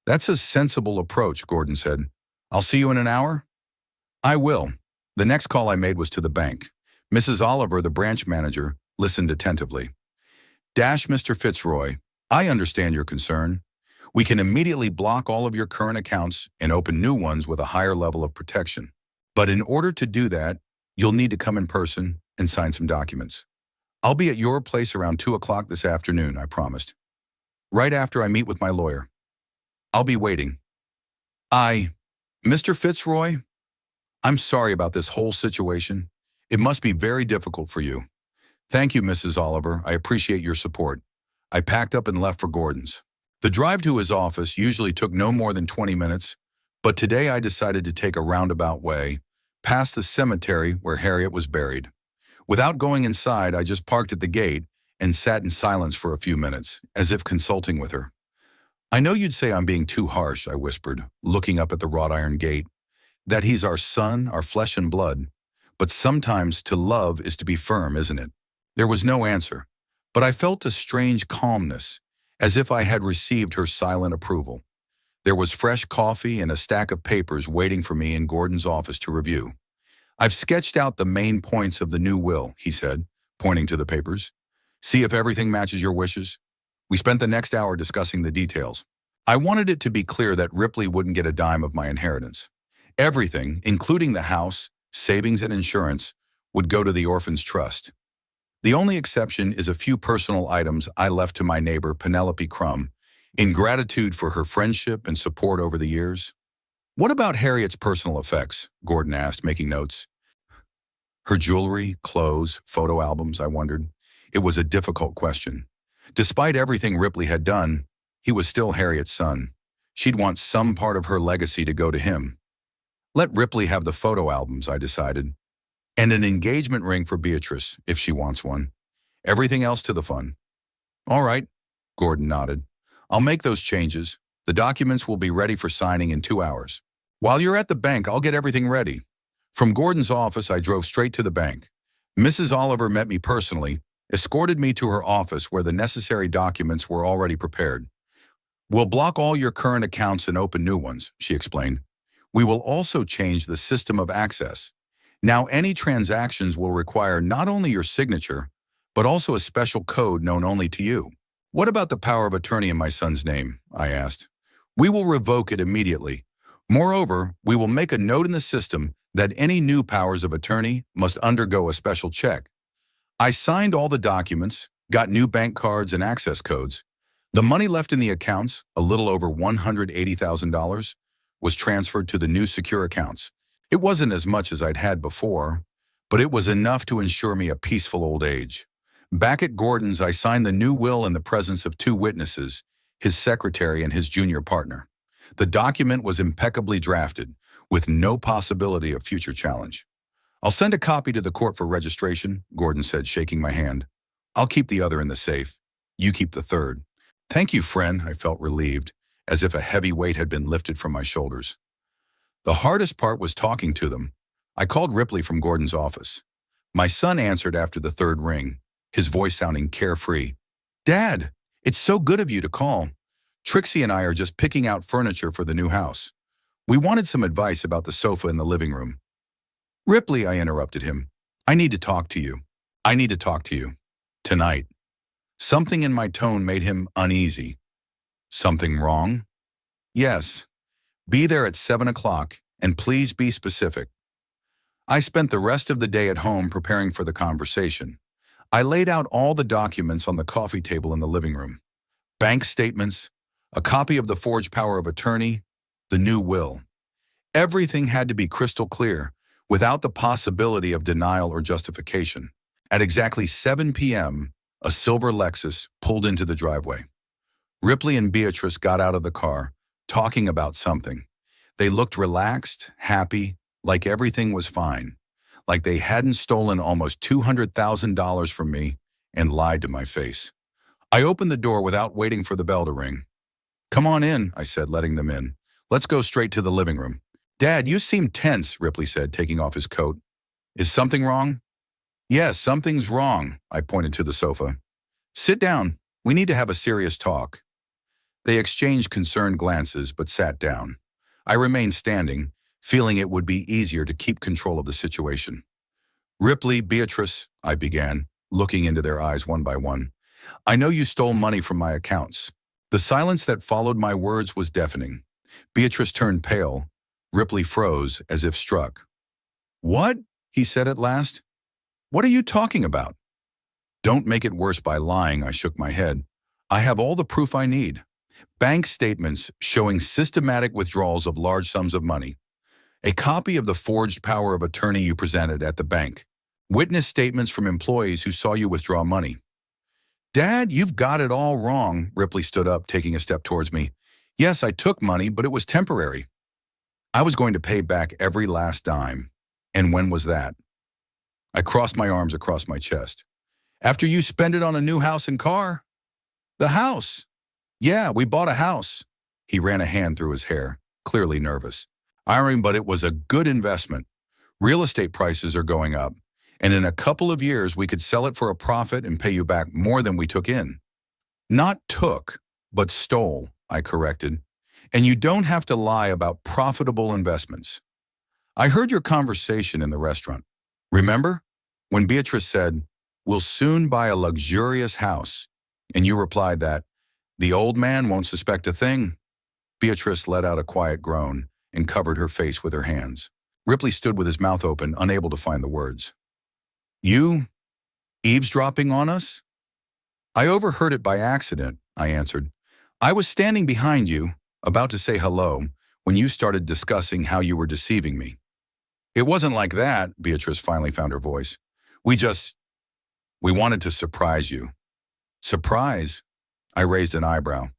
"That's a sensible approach," Gordon said. "I'll see you in an hour?" "I will." The next call I made was to the bank. Mrs. Oliver, the branch manager, listened attentively. "Mr. Fitzroy, I understand your concern. We can immediately block all of your current accounts and open new ones with a higher level of protection. But in order to do that, you'll need to come in person and sign some documents. I'll be at your place around 2 o'clock this afternoon, I promised. Right after I meet with my lawyer. I'll be waiting." Mr. Fitzroy, I'm sorry about this whole situation. It must be very difficult for you." "Thank you, Mrs. Oliver. I appreciate your support." I packed up and left for Gordon's. The drive to his office usually took no more than 20 minutes, but today I decided to take a roundabout way, past the cemetery where Harriet was buried. Without going inside, I just parked at the gate and sat in silence for a few minutes, as if consulting with her. "I know you'd say I'm being too harsh," I whispered, looking up at the wrought iron gate. "That he's our son, our flesh and blood. But sometimes to love is to be firm, isn't it?" There was no answer, but I felt a strange calmness, as if I had received her silent approval. There was fresh coffee and a stack of papers waiting for me in Gordon's office to review. "I've sketched out the main points of the new will," he said, pointing to the papers. "See if everything matches your wishes." We spent the next hour discussing the details. I wanted it to be clear that Ripley wouldn't get a dime of my inheritance. Everything, including the house, savings, and insurance, would go to the orphan's trust. The only exception is a few personal items I left to my neighbor Penelope Crum, in gratitude for her friendship and support over the years. What about Harriet's personal effects? Gordon asked, making notes. Her jewelry, clothes, photo albums, I wondered. It was a difficult question. Despite everything Ripley had done, he was still Harriet's son. She'd want some part of her legacy to go to him. Let Ripley have the photo albums, I decided, and an engagement ring for Beatrice, if she wants one. Everything else to the fun. All right, Gordon nodded. I'll make those changes. The documents will be ready for signing in 2 hours. While you're at the bank, I'll get everything ready. From Gordon's office, I drove straight to the bank. Mrs. Oliver met me personally, escorted me to her office where the necessary documents were already prepared. We'll block all your current accounts and open new ones, she explained. We will also change the system of access. Now any transactions will require not only your signature, but also a special code known only to you. What about the power of attorney in my son's name? I asked. We will revoke it immediately. Moreover, we will make a note in the system that any new powers of attorney must undergo a special check. I signed all the documents, got new bank cards and access codes. The money left in the accounts, a little over $180,000, was transferred to the new secure accounts. It wasn't as much as I'd had before, but it was enough to ensure me a peaceful old age. Back at Gordon's, I signed the new will in the presence of 2 witnesses, his secretary and his junior partner. The document was impeccably drafted, with no possibility of future challenge. I'll send a copy to the court for registration, Gordon said, shaking my hand. I'll keep the other in the safe. You keep the third. Thank you, friend, I felt relieved, as if a heavy weight had been lifted from my shoulders. The hardest part was talking to them. I called Ripley from Gordon's office. My son answered after the 3rd ring, his voice sounding carefree. Dad, it's so good of you to call. Trixie and I are just picking out furniture for the new house. We wanted some advice about the sofa in the living room. Ripley, I interrupted him. I need to talk to you. I need to talk to you. Tonight. Something in my tone made him uneasy. Something wrong? Yes. Be there at 7 o'clock, and please be specific. I spent the rest of the day at home preparing for the conversation. I laid out all the documents on the coffee table in the living room. Bank statements, a copy of the forged power of attorney, the new will. Everything had to be crystal clear, without the possibility of denial or justification. At exactly 7 p.m., a silver Lexus pulled into the driveway. Ripley and Beatrice got out of the car, talking about something. They looked relaxed, happy, like everything was fine, like they hadn't stolen almost $200,000 from me and lied to my face. I opened the door without waiting for the bell to ring. Come on in, I said, letting them in. Let's go straight to the living room. Dad, you seem tense, Ripley said, taking off his coat. Is something wrong? Yes, something's wrong, I pointed to the sofa. Sit down. We need to have a serious talk. They exchanged concerned glances, but sat down. I remained standing, feeling it would be easier to keep control of the situation. Ripley, Beatrice, I began, looking into their eyes one by one. I know you stole money from my accounts. The silence that followed my words was deafening. Beatrice turned pale. Ripley froze, as if struck. What? He said at last. What are you talking about? Don't make it worse by lying, I shook my head. I have all the proof I need. Bank statements showing systematic withdrawals of large sums of money. A copy of the forged power of attorney you presented at the bank. Witness statements from employees who saw you withdraw money. Dad, you've got it all wrong, Ripley stood up, taking a step towards me. Yes, I took money, but it was temporary. I was going to pay back every last dime. And when was that? I crossed my arms across my chest. After you spent it on a new house and car? The house. Yeah, we bought a house. He ran a hand through his hair, clearly nervous. Irene, but it was a good investment. Real estate prices are going up, and in a couple of years we could sell it for a profit and pay you back more than we took in. Not took, but stole, I corrected. And you don't have to lie about profitable investments. I heard your conversation in the restaurant. Remember? When Beatrice said, we'll soon buy a luxurious house, and you replied that, the old man won't suspect a thing. Beatrice let out a quiet groan and covered her face with her hands. Ripley stood with his mouth open, unable to find the words. You? Eavesdropping on us? I overheard it by accident, I answered. I was standing behind you, about to say hello, when you started discussing how you were deceiving me. It wasn't like that, Beatrice finally found her voice. We wanted to surprise you. Surprise? I raised an eyebrow.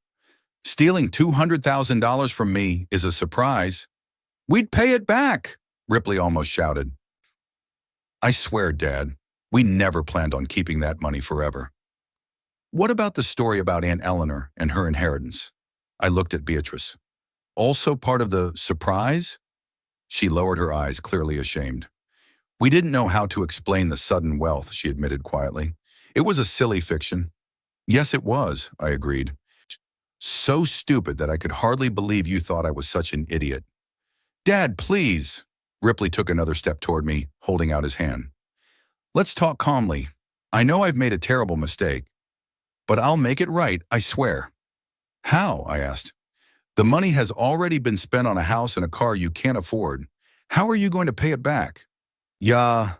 Stealing $200,000 from me is a surprise. We'd pay it back, Ripley almost shouted. I swear, Dad, we never planned on keeping that money forever. What about the story about Aunt Eleanor and her inheritance? I looked at Beatrice. Also part of the surprise? She lowered her eyes, clearly ashamed. We didn't know how to explain the sudden wealth, she admitted quietly. It was a silly fiction. Yes, it was, I agreed. So stupid that I could hardly believe you thought I was such an idiot. Dad, please. Ripley took another step toward me, holding out his hand. Let's talk calmly. I know I've made a terrible mistake, but I'll make it right, I swear. How? I asked. The money has already been spent on a house and a car you can't afford. How are you going to pay it back? Yeah,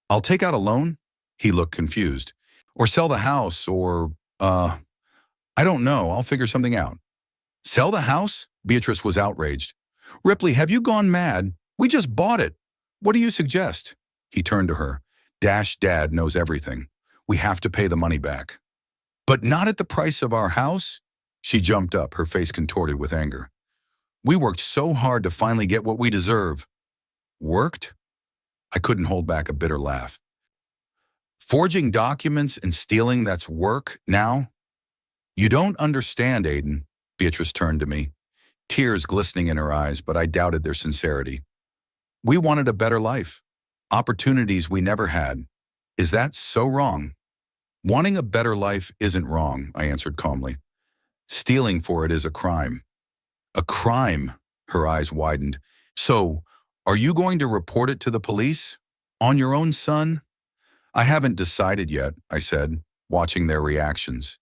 I'll take out a loan? He looked confused. Or sell the house, or, I don't know, I'll figure something out. Sell the house? Beatrice was outraged. Ripley, have you gone mad? We just bought it. What do you suggest? He turned to her. Dad knows everything. We have to pay the money back. But not at the price of our house? She jumped up, her face contorted with anger. We worked so hard to finally get what we deserve. Worked? I couldn't hold back a bitter laugh. Forging documents and stealing, that's work now? You don't understand, Aiden. Beatrice turned to me, tears glistening in her eyes, but I doubted their sincerity. We wanted a better life, opportunities we never had. Is that so wrong? Wanting a better life isn't wrong, I answered calmly. Stealing for it is a crime. A crime, her eyes widened. So, are you going to report it to the police? On your own son? I haven't decided yet, I said, watching their reactions.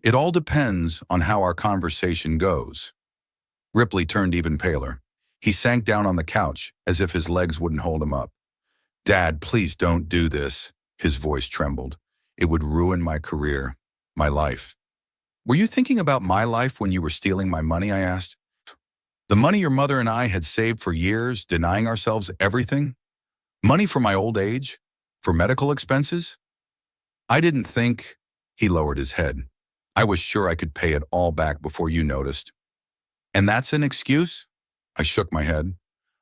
It all depends on how our conversation goes. Ripley turned even paler. He sank down on the couch as if his legs wouldn't hold him up. Dad, please don't do this. His voice trembled. It would ruin my career, my life. Were you thinking about my life when you were stealing my money, I asked. The money your mother and I had saved for years, denying ourselves everything? Money for my old age? For medical expenses? I didn't think. He lowered his head. I was sure I could pay it all back before you noticed. And that's an excuse? I shook my head.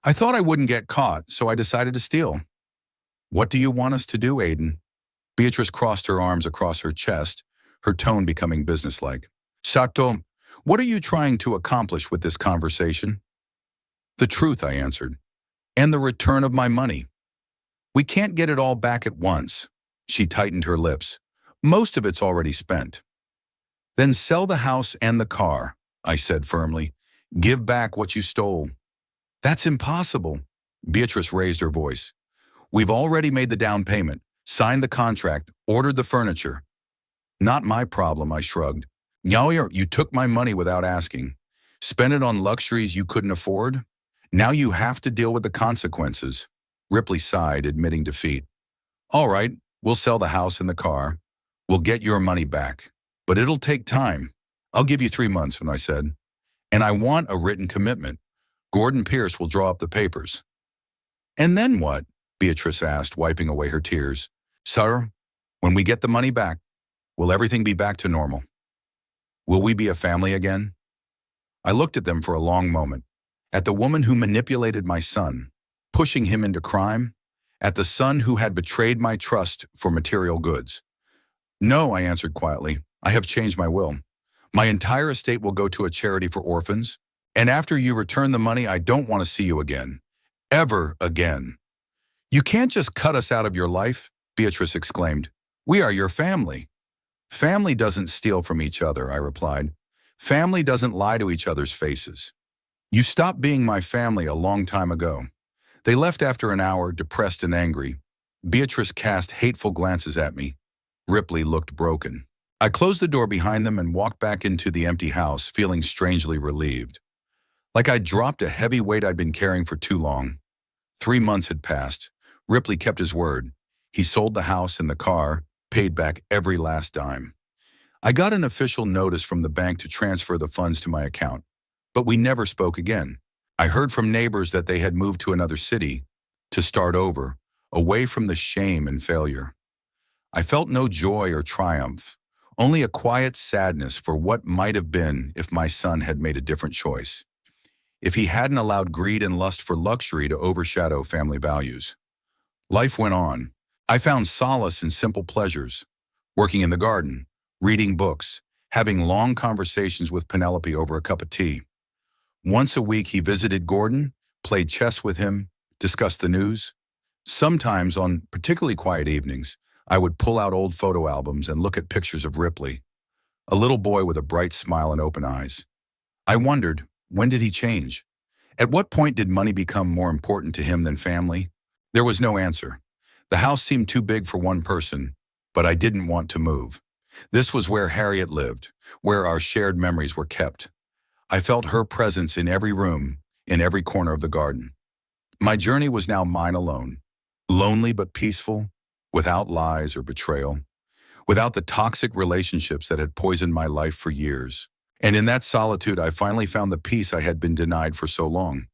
I thought I wouldn't get caught, so I decided to steal. What do you want us to do, Aiden? Beatrice crossed her arms across her chest, her tone becoming businesslike. Sato, what are you trying to accomplish with this conversation? The truth, I answered. And the return of my money. We can't get it all back at once. She tightened her lips. Most of it's already spent. Then sell the house and the car, I said firmly. Give back what you stole. That's impossible. Beatrice raised her voice. We've already made the down payment, signed the contract, ordered the furniture. Not my problem, I shrugged. You took my money without asking. Spent it on luxuries you couldn't afford? Now you have to deal with the consequences. Ripley sighed, admitting defeat. All right, we'll sell the house and the car. We'll get your money back. But it'll take time. I'll give you 3 months, I said. And I want a written commitment. Gordon Pierce will draw up the papers. And then what? Beatrice asked, wiping away her tears. Sir, when we get the money back, will everything be back to normal? Will we be a family again? I looked at them for a long moment. At the woman who manipulated my son, pushing him into crime, at the son who had betrayed my trust for material goods. No, I answered quietly. I have changed my will. My entire estate will go to a charity for orphans, and after you return the money, I don't want to see you again. Ever again. You can't just cut us out of your life, Beatrice exclaimed. We are your family. Family doesn't steal from each other, I replied. Family doesn't lie to each other's faces. You stopped being my family a long time ago. They left after an hour, depressed and angry. Beatrice cast hateful glances at me. Ripley looked broken. I closed the door behind them and walked back into the empty house, feeling strangely relieved. Like I'd dropped a heavy weight I'd been carrying for too long. 3 months had passed. Ripley kept his word. He sold the house and the car, paid back every last dime. I got an official notice from the bank to transfer the funds to my account, but we never spoke again. I heard from neighbors that they had moved to another city to start over, away from the shame and failure. I felt no joy or triumph, only a quiet sadness for what might have been if my son had made a different choice, if he hadn't allowed greed and lust for luxury to overshadow family values. Life went on. I found solace in simple pleasures, working in the garden, reading books, having long conversations with Penelope over a cup of tea. Once a week, he visited Gordon, played chess with him, discussed the news. Sometimes, on particularly quiet evenings, I would pull out old photo albums and look at pictures of Ripley, a little boy with a bright smile and open eyes. I wondered, when did he change? At what point did money become more important to him than family? There was no answer. The house seemed too big for one person, but I didn't want to move. This was where Harriet lived, where our shared memories were kept. I felt her presence in every room, in every corner of the garden. My journey was now mine alone, lonely but peaceful, without lies or betrayal, without the toxic relationships that had poisoned my life for years. And in that solitude, I finally found the peace I had been denied for so long.